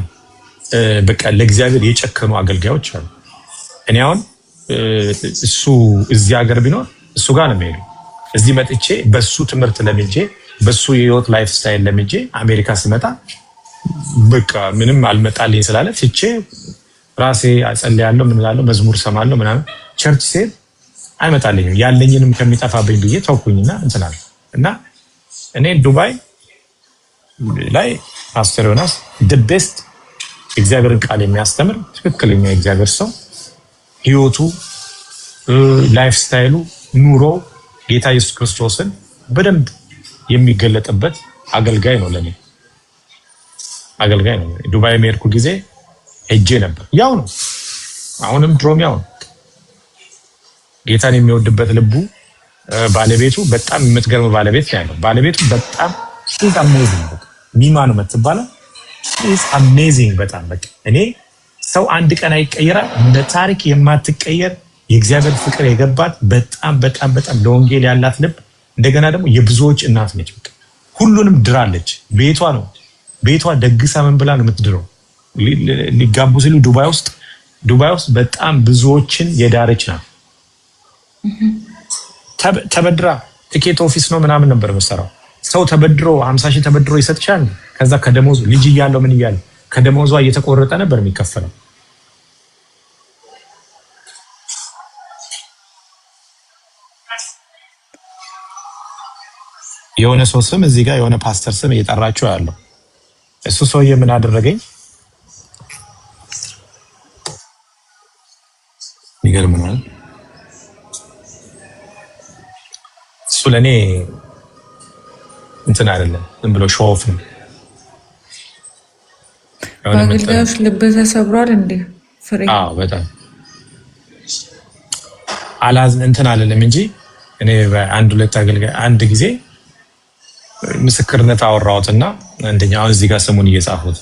በቃ ለእግዚአብሔር የጨከኑ አገልጋዮች አሉ። እኔ አሁን እሱ እዚህ ሀገር ቢኖር እሱ ጋር ነው የሚሄደው። እዚህ መጥቼ በሱ ትምህርት ለምጄ በሱ የህይወት ላይፍ ስታይል ለምጄ አሜሪካ ስመጣ በቃ ምንም አልመጣልኝ ስላለ ትቼ ራሴ አጸልያለሁ፣ ምን እላለሁ፣ መዝሙር ሰማለሁ ምናምን። ቸርች ሲሄድ አይመጣልኝም። ያለኝንም ከሚጠፋብኝ ብዬ ተውኩኝና እንትናል እና እኔ ዱባይ ላይ ፓስተር ዮናስ the best እግዚአብሔርን ቃል የሚያስተምር ትክክለኛ የእግዚአብሔር ሰው፣ ህይወቱ፣ ላይፍ ስታይሉ፣ ኑሮ ጌታ ኢየሱስ ክርስቶስን በደንብ የሚገለጥበት አገልጋይ ነው። ለኔ አገልጋይ ነው። ዱባይ የሄድኩ ጊዜ ሄጄ ነበር። ያው ነው፣ አሁንም ድሮም ያው ነው። ጌታን የሚወድበት ልቡ፣ ባለቤቱ በጣም የምትገርም ባለቤት ያለው። ባለቤቱ በጣም she's amazing። ሚማ ነው የምትባለው። she's amazing በጣም በቃ እኔ ሰው አንድ ቀን አይቀየራል። እንደ ታሪክ የማትቀየር የእግዚአብሔር ፍቅር የገባት በጣም በጣም በጣም ለወንጌል ያላት ልብ፣ እንደገና ደግሞ የብዙዎች እናት ነች። በቃ ሁሉንም ድራለች። ቤቷ ደግሳ ምን ብላ ነው የምትድረው? ሊጋቡ ሲሉ ዱባይ ውስጥ ዱባይ ውስጥ በጣም ብዙዎችን የዳረች ናት። ተበድራ ቲኬት ኦፊስ ነው ምናምን ነበር መሰራው። ሰው ተበድሮ 50 ሺህ ተበድሮ ይሰጥሻል። ከዛ ከደሞዙ ልጅ እያለው ምን እያለ ከደሞዟ እየተቆረጠ ነበር የሚከፈለው። የሆነ ሰው ስም እዚህ ጋር የሆነ ፓስተር ስም እየጠራችሁ ያለው እሱ ሰውዬ ምን አደረገኝ? ይገርም ነው። እሱ ለኔ እንትን አይደለም፣ ዝም ብሎ ሾፍ ነው። አገልጋዮች ልብ ተሰብሯል እንዴ? ፍሬ አዎ፣ በጣም አላዝን እንትን አይደለም እንጂ እኔ በአንድ ሁለት አገልጋይ አንድ ጊዜ ምስክርነት አወራሁትና አንደኛው እዚህ ጋር ስሙን እየጻፉት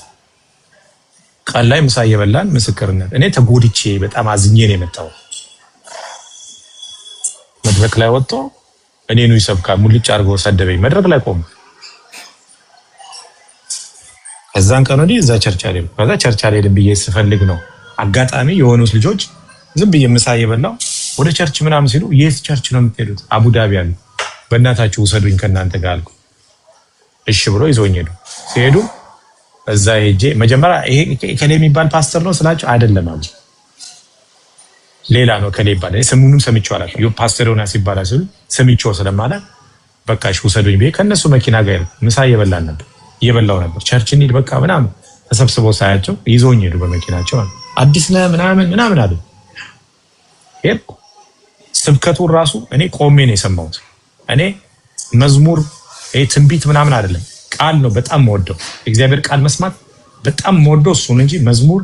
ቃል ላይ ምሳ እየበላን ምስክርነት እኔ ተጎድቼ በጣም አዝኜ ነው የመጣው። መድረክ ላይ ወጥቶ እኔኑ ይሰብካል ሙልጭ አድርጎ ሰደበኝ። መድረክ ላይ ቆም እዛን ቀን ወዲህ እዛ ቸርች አልሄድም። ከዛ ቸርች አልሄድም ብዬ ስፈልግ ነው አጋጣሚ የሆኑት ልጆች ዝም ብዬ ምሳ እየበላው ወደ ቸርች ምናምን ሲሉ የት ቸርች ነው የምትሄዱት? አቡዳቢ አሉ። በእናታችሁ ውሰዱኝ ከእናንተ ጋር አልኩ። እሺ ብሎ ይዞኝ ሄዱ። ሲሄዱ እዛ ሄጄ መጀመሪያ ይሄ ከሌ የሚባል ፓስተር ነው ስላቸው አይደለም አሉ። ሌላ ነው ከሌ ይባላል። ስሙንም ሰምቼው አላውቅም። ፓስተር ዮናስ ይባላል ሲሉ ሰምቼው ስለማላውቅ በቃ እሺ ውሰዱኝ ብዬ ከነሱ መኪና ጋር ምሳ እየበላው ነበር። ቸርች እንሂድ በቃ ምናምን ተሰብስበው ሳያቸው ይዞኝ ሄዱ በመኪናቸው። አዲስ ነህ ምናምን አሉ። ሄድኩ። ስብከቱን ራሱ እኔ ቆሜ ነው የሰማሁት። እኔ መዝሙር ትንቢት ምናምን አይደለም፣ ቃል ነው በጣም የምወደው። እግዚአብሔር ቃል መስማት በጣም የምወደው እሱን እንጂ መዝሙር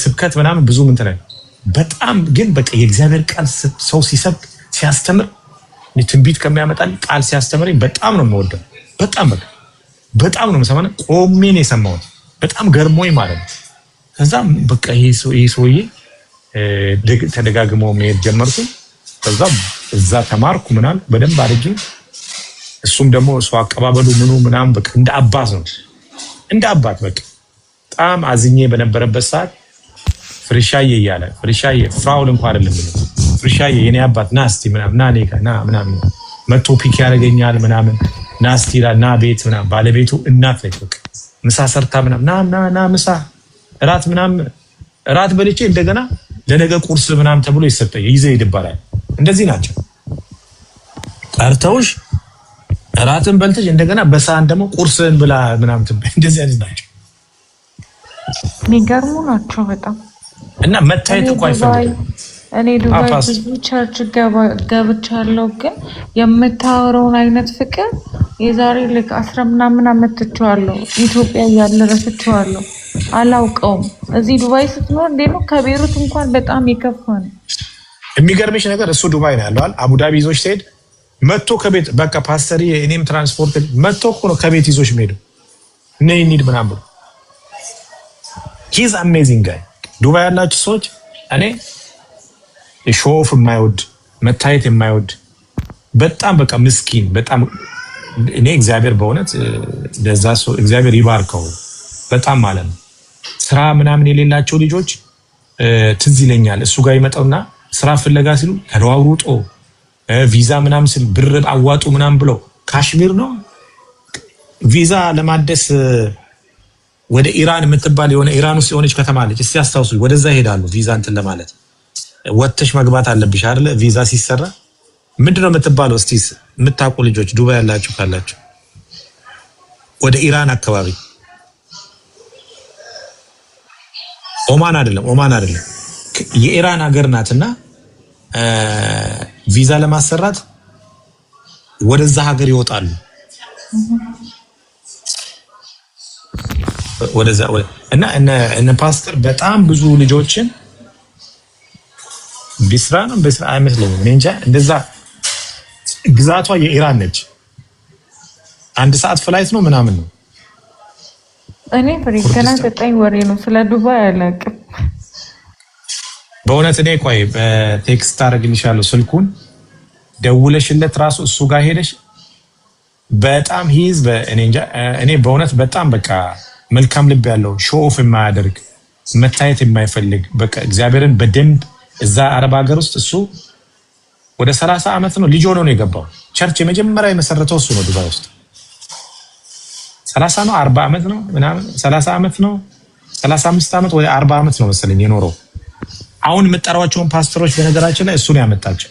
ስብከት ምናምን ብዙ እንትን አይደለም። በጣም ግን በቃ የእግዚአብሔር ቃል ሰው ሲሰብክ ሲያስተምር ትንቢት ከሚያመጣልኝ ቃል ሲያስተምረኝ በጣም ነው የምወደው። በጣም ነው የምሰማው። ቆሜ ነው የሰማሁት። በጣም ገርሞኝ ማለት ነው። ከዛ በቃ ይሄ ሰውዬ ተደጋግሞ መሄድ ጀመርኩ። ከዛ እዛ ተማርኩ ምናምን በደንብ አድርጌ። እሱም ደግሞ እሱ አቀባበሉ ምናምን በቃ እንደ አባት ነው። እንደ አባት በቃ በጣም አዝኜ በነበረበት ሰዓት ፍርሻዬ እያለ ፍርሻዬ ፍራውል እንኳን አይደለም ብሎ ፍርሻዬ የኔ አባት ና እስቲ ና ምናምን መቶ ፒክ ያደርገኛል ምናምን ና እስቲ ና ቤት ምናምን። ባለቤቱ እናት ነች። በቃ ምሳ ሰርታ ምናምን ና ምሳ እራት በልቼ እንደገና ለነገ ቁርስ ምናምን ተብሎ ይሰጠኝ ይዘህ ሂድ ይባላል። እንደዚህ ናቸው። ጠርተውሽ እራትን በልተሽ እንደገና በሳህን ደግሞ ቁርስን ብላ ምናምን ትበይ። እንደዚህ አይነት ናቸው። የሚገርሙ ናቸው በጣም። እና መታየት እኮ አይፈልግም። እኔ ዱባይ ብዙ ቸርች ገብቻለሁ፣ ግን የምታወራውን አይነት ፍቅር የዛሬ ልክ 10 ምናምን ዓመት ትቼዋለሁ። ኢትዮጵያ እያለ ረስቼዋለሁ፣ አላውቀውም። እዚህ ዱባይ ስትኖር እንዴት ነው? ከቤሩት እንኳን በጣም የከፋ ነው። የሚገርምሽ ነገር እሱ ዱባይ ነው ያለው። አቡዳቢ ይዞሽ ሲሄድ መጥቶ ከቤት በቃ ፓስተሪ እኔም ትራንስፖርት መጥቶ እኮ ነው ከቤት ይዞሽ የሚሄደው። ነይ እንሂድ ምናምን ብሎ ሂዝ አሜዚንግ ጋይ። ዱባይ ያላችሁ ሰዎች እኔ ሾፍ የማይወድ መታየት የማይወድ በጣም በቃ ምስኪን በጣም እኔ እግዚአብሔር በእውነት ለዛ ሰው እግዚአብሔር ይባርከው በጣም ማለት ነው። ስራ ምናምን የሌላቸው ልጆች ትዝ ይለኛል። እሱ ጋር ይመጣውና ስራ ፍለጋ ሲሉ ተደዋውሩጦ ቪዛ ምናምን ሲል ብር አዋጡ ምናምን ብሎ ካሽሚር ነው ቪዛ ለማደስ ወደ ኢራን የምትባል የሆነ ኢራን ውስጥ የሆነች ከተማ አለች። እስቲ አስታውሱ። ወደዛ ይሄዳሉ ቪዛ እንትን ለማለት ወጥተሽ መግባት አለብሽ አይደለ? ቪዛ ሲሰራ ምንድነው የምትባለው? እስቲ የምታውቁ ልጆች ዱባይ ያላችሁ ካላችሁ ወደ ኢራን አካባቢ ኦማን አይደለም የኢራን ሀገር ናትና ቪዛ ለማሰራት ወደዛ ሀገር ይወጣሉ። ወደዛ እና እነ ፓስተር በጣም ብዙ ልጆችን ቢስራ አይመስለኝም። እኔ እንጃ እንደዛ ግዛቷ የኢራን ነች። 1 ሰዓት ፍላይት ነው ምናምን ነው። እኔ ፍሪከና 9 ወሬ ነው ስለ ዱባይ አላውቅም። በእውነት እኔ ቆይ በቴክስት አደርግልሻለሁ ስልኩን ደውለሽለት ራሱ እሱ ጋር ሄደሽ በጣም እኔ በእውነት በጣም በቃ መልካም ልብ ያለው ሾው ኦፍ የማያደርግ መታየት የማይፈልግ በቃ እግዚአብሔርን በደንብ እዛ አረብ ሀገር ውስጥ እሱ ወደ 30 ዓመት ነው ልጅ ሆኖ ነው የገባው። ቸርች የመጀመሪያ የመሰረተው እሱ ነው ዱባይ ውስጥ 30 ነው 40 ዓመት ነው ምናምን 30 ዓመት ነው 35 ዓመት ወይ 40 ዓመት ነው መሰለኝ የኖረው። አሁን የምጠራዋቸውን ፓስተሮች በነገራችን ላይ እሱ ነው ያመጣቸው።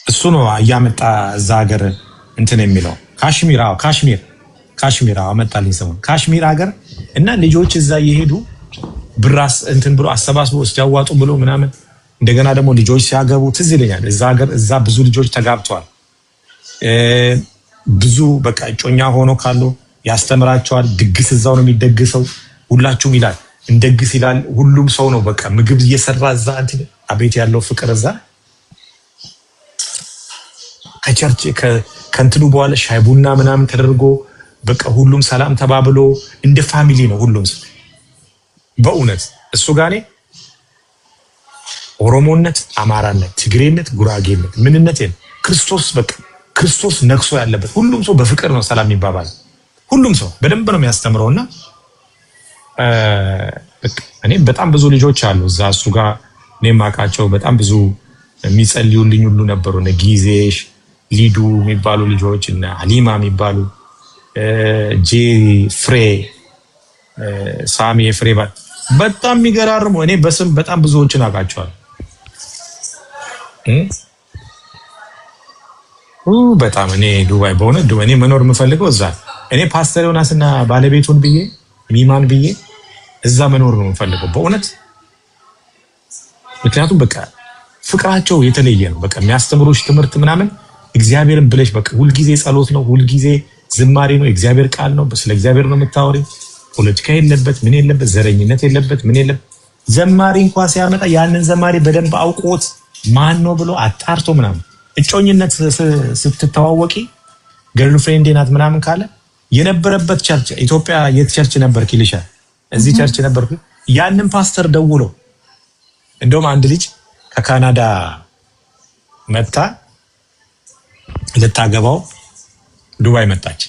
እሱ ነው እያመጣ እዛ ሀገር እንትን የሚለው ካሽሚር አመጣልኝ ሰሞኑን ካሽሚር ሀገር እና ልጆች እዛ እየሄዱ ብራስ እንትን ብሎ አሰባስቦ ሲያዋጡ ብሎ ምናምን እንደገና ደግሞ ልጆች ሲያገቡ ትዝ ይለኛል። እዛ ሀገር እዛ ብዙ ልጆች ተጋብተዋል። ብዙ በቃ እጮኛ ሆኖ ካሉ ያስተምራቸዋል። ድግስ እዛው ነው የሚደግሰው። ሁላችሁም ይላል እንደግስ ይላል። ሁሉም ሰው ነው በቃ ምግብ እየሰራ እዛ እንትን አቤት ያለው ፍቅር እዛ ከቸርች ከእንትኑ በኋላ ሻይ ቡና ምናምን ተደርጎ በቃ ሁሉም ሰላም ተባብሎ እንደ ፋሚሊ ነው ሁሉም ሰው። በእውነት እሱ ጋር እኔ ኦሮሞነት፣ አማራነት፣ ትግሬነት፣ ጉራጌነት ምንነት ክርስቶስ በቃ ክርስቶስ ነክሶ ያለበት ሁሉም ሰው በፍቅር ነው ሰላም የሚባባል። ሁሉም ሰው በደንብ ነው የሚያስተምረውና እኔ በጣም ብዙ ልጆች አሉ እዛ እሱ ጋር እኔ ማቃቸው በጣም ብዙ የሚጸልዩልኝ ሁሉ ነበሩ። እነ ጊዜሽ ሊዱ የሚባሉ ልጆች እና ሀሊማ የሚባሉ ጄሪ ፍሬ ሳሚ ፍሬ በጣም የሚገራርሙ እኔ በስም በጣም ብዙዎችን አውቃቸዋለሁ። በጣም እኔ ዱባይ በሆነ እኔ መኖር የምፈልገው እዛ እኔ ፓስተር ዮናስና ባለቤቱን ብዬ ሚማን ብዬ እዛ መኖር ነው የምፈልገው በእውነት። ምክንያቱም በቃ ፍቅራቸው የተለየ ነው። በቃ የሚያስተምሩሽ ትምህርት ምናምን እግዚአብሔርን ብለሽ በቃ ሁልጊዜ ጸሎት ነው፣ ሁልጊዜ ዝማሬ ነው፣ እግዚአብሔር ቃል ነው። ስለ እግዚአብሔር ነው የምታወሪ። ፖለቲካ የለበት፣ ምን የለበት፣ ዘረኝነት የለበት፣ ምን የለበት። ዘማሪ እንኳን ሲያመጣ ያንን ዘማሪ በደንብ አውቆት ማን ነው ብሎ አጣርቶ ምናምን እጮኝነት ስትተዋወቂ ገርል ፍሬንድ ናት ምናምን ካለ የነበረበት ቸርች ኢትዮጵያ የት ቸርች ነበርክ ይልሻል። እዚህ ቸርች ነበርኩ። ያንን ፓስተር ደውሎ እንደውም አንድ ልጅ ከካናዳ መጣ ልታገባው ዱባይ መጣች።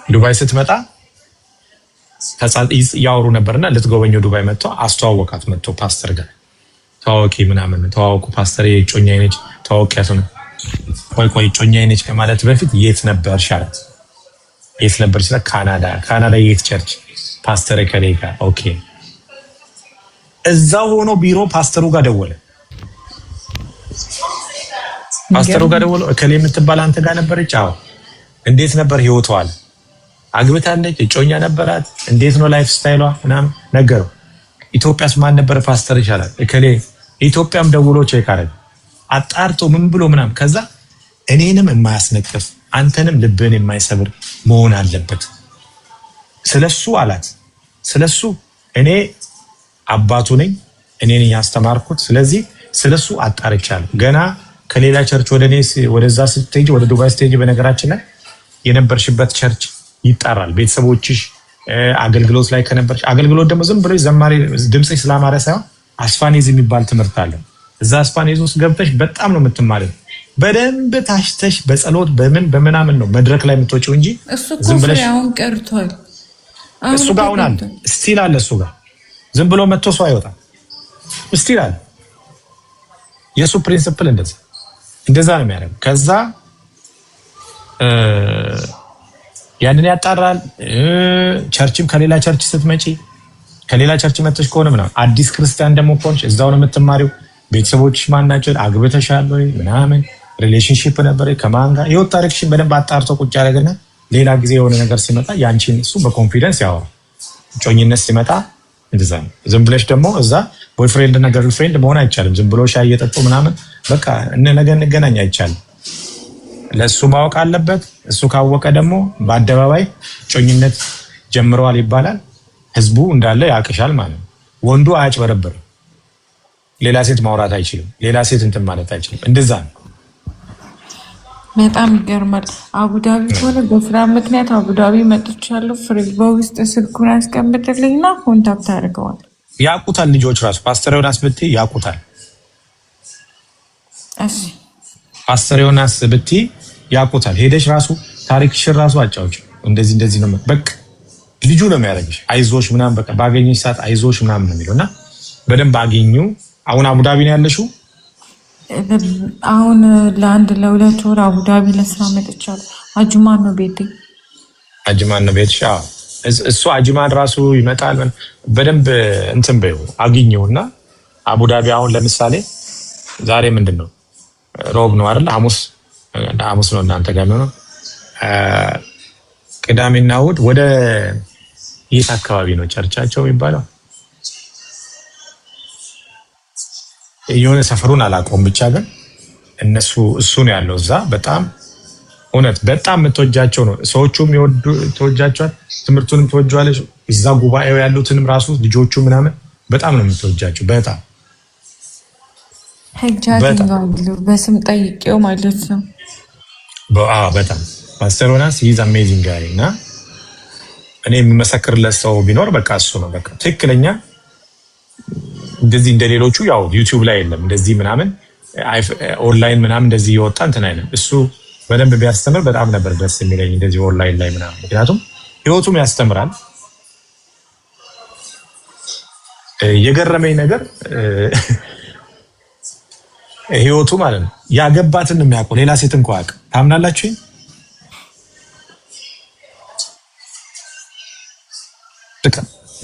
ዱባይ ስትመጣ ያወሩ ነበርና ልትጎበኘው ዱባይ መጥቶ አስተዋወቃት። መጥቶ ፓስተር ጋር ተዋወቂ ምናምን ተዋወቁ። ፓስተር የጮኛዬ ነች ተዋወቂያት ነው። ቆይ ጮኛዬ ነች ከማለት በፊት የት ነበርሽ አላት። የት ነበርሽ? ካናዳ የት ቸርች? ፓስተር ከሌጋ ኦኬ። እዛው ሆኖ ቢሮ ፓስተሩ ጋር ደወለ። ፓስተሩ ጋር ደወለ። እከሌ የምትባል አንተ ጋር ነበረች? አዎ። እንዴት ነበር ህይወቷ? አለ። አግብታለች? እጮኛ ነበራት? እንዴት ነው ላይፍ ስታይሏ? ምናምን ነገረው። ኢትዮጵያስ ማን ነበር ፓስተር ይሻላል? እከሌ። ኢትዮጵያም ደውሎ ቼክ አደረገ። አጣርቶ ምን ብሎ ምናምን ከዛ እኔንም የማያስነቅፍ አንተንም ልብህን የማይሰብር መሆን አለበት። ስለሱ አላት። ስለሱ እኔ አባቱ ነኝ፣ እኔ ነኝ ያስተማርኩት። ስለዚህ ስለሱ አጣርቻለሁ። ገና ከሌላ ቸርች ወደዛ ስትሄጂ ወደ ዱባይ ስትሄጂ በነገራችን ላይ የነበርሽበት ቸርች ይጣራል። ቤተሰቦችሽ አገልግሎት ላይ ከነበርሽ አገልግሎት ደግሞ ዝም ብለሽ ዘማሪ ድምጽሽ ስላማረ ሳይሆን አስፋኔዝ የሚባል ትምህርት አለ። እዛ አስፋኔዝ ውስጥ ገብተሽ በጣም ነው የምትማሪው። በደንብ ታሽተሽ በጸሎት በምናምን ነው መድረክ ላይ የምትወጪው እንጂ ዝም ብለሽ አሁን ቀርቷል። እሱ ጋር አሁን አለ ስቲል አለ። እሱ ጋር ዝም ብሎ መጥቶ ሰው አይወጣም። ስቲል አለ። የሱ ፕሪንሲፕል እንደዛ ነው የሚያደርገው። ከዛ ያንን ያጣራል። ቸርችም ከሌላ ቸርች ስትመጪ ከሌላ ቸርች መጥተሽ ከሆነ ምናምን አዲስ ክርስቲያን ደግሞ ከሆንሽ እዛው ነው የምትማሪው። ቤተሰቦችሽ ማን ናቸው? አግብተሻል ወይ ምናምን ሪሌሽንሺፕ ነበር ከማን ጋር? የወጣ ታሪክሽን በደንብ አጣርቶ ቁጭ ያደረገና ሌላ ጊዜ የሆነ ነገር ሲመጣ ያንቺን እሱ በኮንፊደንስ ያወራል። ጮኝነት ሲመጣ እንደዛ ነው። ዝም ብለሽ ደግሞ እዛ ቦይፍሬንድ እና ገርል ፍሬንድ መሆን አይቻልም። ዝም ብሎ ሻይ እየጠጡ ምናምን በቃ ነገ እንገናኝ አይቻልም። ለሱ ማወቅ አለበት። እሱ ካወቀ ደግሞ በአደባባይ ጮኝነት ጀምረዋል ይባላል። ህዝቡ እንዳለ ያቅሻል ማለት ነው። ወንዱ አያጭበረብርም። ሌላ ሴት ማውራት አይችልም። ሌላ ሴት እንትን ማለት አይችልም። እንደዛ ነው። በጣም ይገርማል። አቡዳቢ ከሆነ በስራ ምክንያት አቡዳቢ መጥቻለሁ። ፍሪጅ ውስጥ ስልኩን አስቀምጥልኝና ኮንታክት አድርገዋል። ያውቁታል ልጆች ራሱ ፓስተር ዮናስ ብትይ ያውቁታል። እሺ ፓስተር ዮናስ ብትይ ያውቁታል። ሄደሽ ራሱ ታሪክሽን ራሱ አጫውች እንደዚህ ነው በቃ ልጁ ነው የሚያደርግሽ አይዞሽ ምናምን በቃ ባገኘሽ ሰዓት አይዞሽ ምናምን ነው የሚለውና በደንብ አገኙ። አሁን አቡዳቢ ነው ያለሽው? አሁን ለ2 ወር አቡዳቢ ለስራ መጥቻለሁ። አጅማን ነው ቤቴ። አጅማን ነው ቤትሽ? እሱ አጅማን ራሱ ይመጣል። በደንብ እንትን በይው አግኘውና አቡዳቢ አሁን ለምሳሌ ዛሬ ምንድነው ሮብ ነው አይደል? ሐሙስ ነው እናንተ ጋር ነው። ቅዳሜና እሑድ ወደ የት አካባቢ ነው ቸርቻቸው የሚባለው? የሆነ ሰፈሩን አላውቀውም፣ ብቻ ግን እሱ ነው ያለው እዛ። በጣም እውነት በጣም የምትወጃቸው ነው ሰዎቹም ተወጃቸዋል። ትምህርቱንም ተወጇለሽ። እዛ ጉባኤው ያሉትንም ራሱ ልጆቹ ምናምን በጣም ነው የምትወጃቸው። በጣም በስም ጠይቄው ማለት ነው። በጣም ፓስተር ዮናስ ኢዝ አሜዚንግ ጋይ እና እኔ የምመሰክርለት ሰው ቢኖር በቃ እሱ ነው። በቃ ትክክለኛ እንደዚህ እንደሌሎቹ ያው ዩቲዩብ ላይ የለም እንደዚህ ምናምን ኦንላይን ምናምን እንደዚህ የወጣ እንትን አይደለም። እሱ በደንብ ቢያስተምር በጣም ነበር ደስ የሚለኝ እንደዚህ ኦንላይን ላይ ምናምን፣ ምክንያቱም ህይወቱም ያስተምራል። የገረመኝ ነገር ህይወቱ ማለት ነው ያገባትን ነው የሚያውቀው፣ ሌላ ሴት እንኳን አያውቅም። ታምናላችሁ?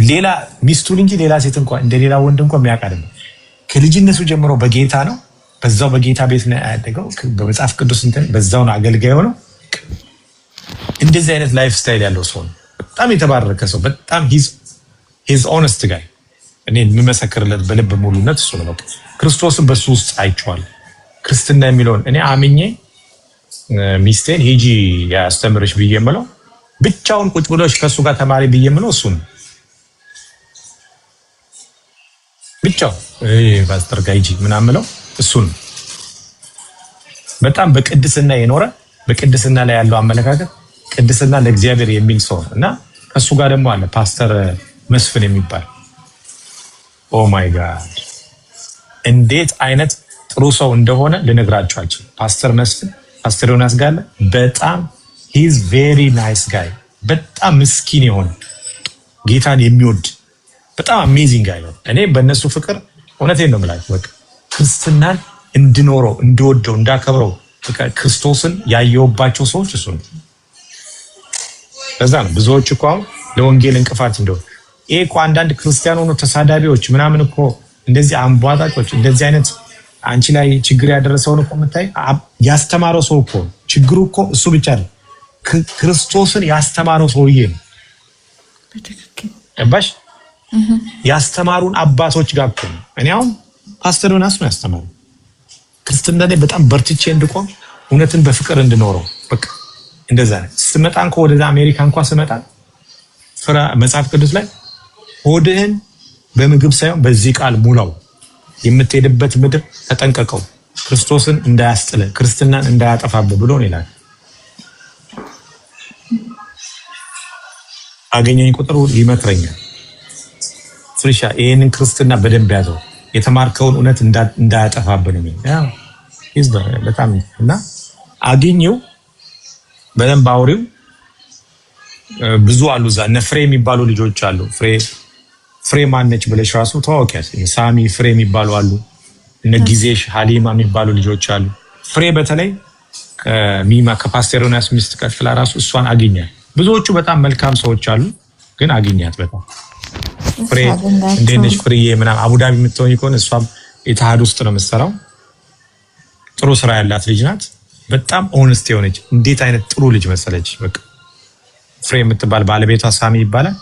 ሌላ ሚስቱን እንጂ ሌላ ሴት እንኳን እንደሌላ ወንድ እንኳን የሚያውቅ አይደለም። ከልጅነቱ ጀምሮ በጌታ ነው፣ በዛው በጌታ ቤት ነው ያደገው። በመጽሐፍ ቅዱስ እንትን በዛው ነው አገልጋይ ሆነው። እንደዚህ አይነት ላይፍ ስታይል ያለው ሰው ነው። በጣም የተባረከ ሰው፣ በጣም ሂዝ ኦነስት ጋይ። እኔ የምመሰክርለት በልብ ሙሉነት እሱ ነው። ክርስቶስን በሱ ውስጥ አይቼዋለሁ። ክርስትና የሚለውን እኔ አምኜ ሚስቴን ሂጂ ያስተምርሽ ብዬ የምለው ብቻውን ቁጭ ብሎሽ ከሱ ጋር ተማሪ ብዬ የምለው እሱ ነው። ብቻው ፓስተር ጋር ሂጂ ምናምን የምለው እሱ ነው። በጣም በቅድስና የኖረ በቅድስና ላይ ያለው አመለካከት ቅድስና ለእግዚአብሔር የሚል ሰው እና ከሱ ጋር ደግሞ አለ ፓስተር መስፍን የሚባል ኦ ማይ ጋድ እንዴት አይነት ጥሩ ሰው እንደሆነ ልነግራችሁ አልችልም። ፓስተር መስፍን ፓስተር ዮናስ ጋር በጣም ሂዝ ቬሪ ናይስ ጋይ፣ በጣም ምስኪን የሆነ ጌታን የሚወድ በጣም አሜዚንግ ጋይ ነው። እኔ በእነሱ ፍቅር እውነቴን ነው የምላችሁ፣ በቃ ክርስትናን እንድኖረው እንድወደው እንዳከብረው ክርስቶስን ያየውባቸው ሰዎች እሱ ነው። ለዛ ነው ብዙዎች እኮ አሁን ለወንጌል እንቅፋት እንደው ይሄ እኮ አንዳንድ ክርስቲያን ሆኖ ተሳዳቢዎች ምናምን እኮ እንደዚህ አንቧጣጮች እንደዚህ አይነት አንቺ ላይ ችግር ያደረሰውን እኮ የምታይ ያስተማረው ሰው እኮ ችግሩ እኮ እሱ ብቻ ነው። ክርስቶስን ያስተማረው ሰውዬ ነው። እባሽ ያስተማሩን አባቶች ጋር እኮ ነው። እኔ አሁን ፓስተር ዮናስ ነው ያስተማሩ ክርስትና ላይ በጣም በርትቼ እንድቆም እውነትን በፍቅር እንድኖረው በቃ እንደዛ ነው። ስመጣ እንኳን ወደ አሜሪካ እንኳን ስመጣ ፍራ መጽሐፍ ቅዱስ ላይ ሆድህን በምግብ ሳይሆን በዚህ ቃል ሙላው፣ የምትሄድበት ምድር ተጠንቀቀው፣ ክርስቶስን እንዳያስጥለ ክርስትናን እንዳያጠፋብህ ብሎ ነው ይላል። አገኘኝ ቁጥር ይመክረኛል። ፍሪሻ ይሄንን ክርስትና በደንብ ያዘው፣ የተማርከውን እውነት እንዳያጠፋብህ ነው ያው ይዝ በጣም እና አገኘው በደንብ አውሪው። ብዙ አሉ እዛ እነ ፍሬ የሚባሉ ልጆች አሉ። ፍሬ ማነች ብለሽ ራሱ ተዋወቂያት። ሳሚ ፍሬ የሚባሉ አሉ። እነ ጊዜሽ ሀሊማ የሚባሉ ልጆች አሉ። ፍሬ በተለይ ሚማ ከፓስተር ዮናስ ሚስት ቀጥላ ራሱ እሷን አግኛት። ብዙዎቹ በጣም መልካም ሰዎች አሉ፣ ግን አግኛት በጣም ፍሬ እንዴት ነሽ ፍሬዬ ምናምን አቡዳቢ የምትሆኝ ከሆነ እሷም ኢትሃድ ውስጥ ነው የምትሰራው። ጥሩ ስራ ያላት ልጅ ናት። በጣም ኦነስት የሆነች እንዴት አይነት ጥሩ ልጅ መሰለች። በቃ ፍሬ የምትባል ባለቤቷ ሳሚ ይባላል።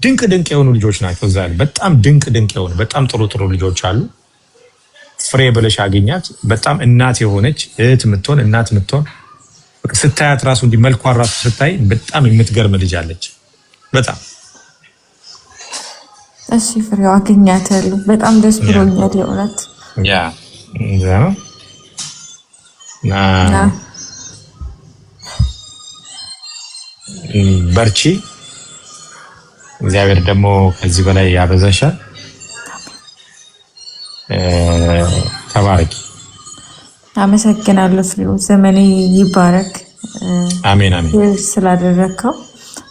ድንቅ የሆኑ ልጆች ናቸው እዛ ያሉ። በጣም ድንቅ የሆኑ በጣም ጥሩ ልጆች አሉ። ፍሬ ብለሽ አገኛት። በጣም እናት የሆነች እህት የምትሆን እናት የምትሆን ስታያት ራሱ እንዲህ መልኳን ራሱ ስታይ በጣም የምትገርም ልጅ አለች። በጣም እሺ ፍሬው አገኛታለሁ። በጣም ደስ ብሎኛል የእውነት ያ ነው። በርቺ፣ እግዚአብሔር ደግሞ ከዚህ በላይ ያበዛሻል። ተባረኪ። አመሰግናለሁ ፍሬው፣ ዘመኔ ይባረክ። አሜን አሜን ስላደረከው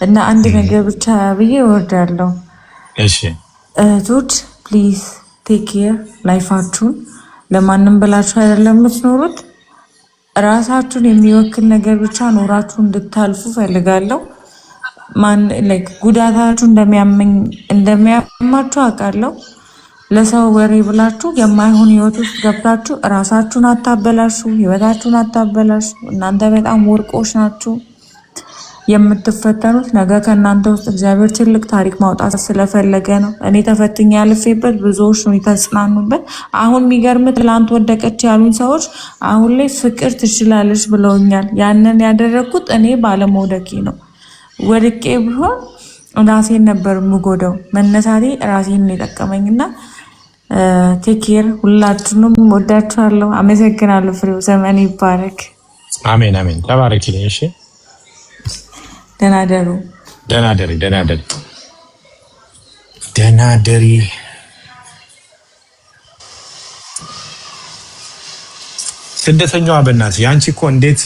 እና አንድ ነገር ብቻ ብዬ እወርዳለሁ። እሺ እህቶች ፕሊዝ ቴክ ኬር ላይፋችሁን ለማንም ብላችሁ አይደለም የምትኖሩት። ራሳችሁን የሚወክል ነገር ብቻ ኖራችሁ እንድታልፉ ፈልጋለሁ። ጉዳታችሁ እንደሚያማችሁ አውቃለሁ። ለሰው ወሬ ብላችሁ የማይሆን ህይወት ውስጥ ገብታችሁ ራሳችሁን አታበላሹ፣ ህይወታችሁን አታበላሹ። እናንተ በጣም ወርቆች ናችሁ። የምትፈተኑት ነገ ከእናንተ ውስጥ እግዚአብሔር ትልቅ ታሪክ ማውጣት ስለፈለገ ነው። እኔ ተፈትኜ ያልፌበት ብዙዎች ነው የተጽናኑበት። አሁን የሚገርም ትላንት ወደቀች ያሉኝ ሰዎች አሁን ላይ ፍቅር ትችላለች ብለውኛል። ያንን ያደረግኩት እኔ ባለመውደቄ ነው። ወድቄ ቢሆን ራሴን ነበር የምጎዳው። መነሳቴ ራሴን የጠቀመኝና ቴክ ኬር። ሁላችሁንም ወዳችኋለሁ። አመሰግናለሁ። ፍሬው ዘመን ይባረክ። አሜን አሜን። ተባረክልኝ። እሺ ደህና ደሩ። ደህና ደሪ። ደህና ደሪ። ደህና ደሪ። ስደተኛዋ በእናትሽ ያንቺ እኮ እንዴት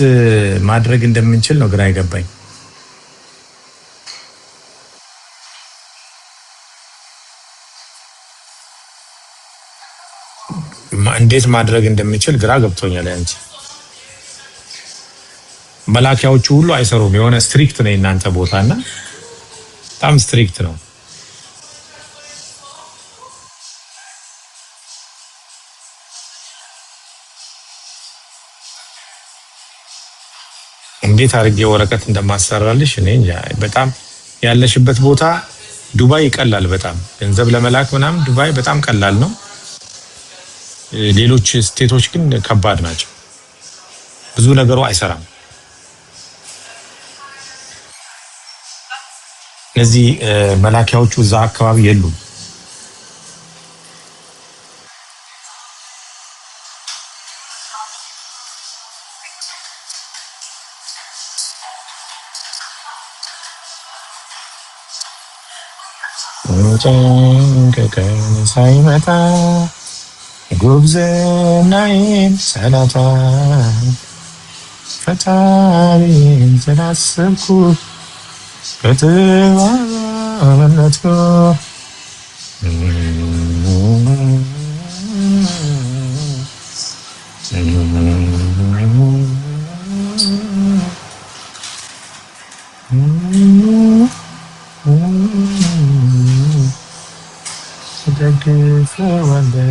ማድረግ እንደምንችል ነው ግራ አይገባኝ። እንዴት ማድረግ እንደምንችል ግራ ገብቶኛል። ያንቺ መላኪያዎቹ ሁሉ አይሰሩም። የሆነ ስትሪክት ነው እናንተ ቦታና በጣም ስትሪክት ነው። እንዴት አድርጌ ወረቀት እንደማሰራልሽ እኔ እንጃ። በጣም ያለሽበት ቦታ ዱባይ ይቀላል በጣም ገንዘብ ለመላክ ምናምን ዱባይ በጣም ቀላል ነው። ሌሎች ስቴቶች ግን ከባድ ናቸው። ብዙ ነገሩ አይሰራም። እነዚህ መላኪያዎቹ እዛ አካባቢ የሉም። ሳይመጣ ጉብዝናዬን ሰላታ ፈጣሪን ስላሰብኩ ከተዋመነትኩ ደግፈዋለሁ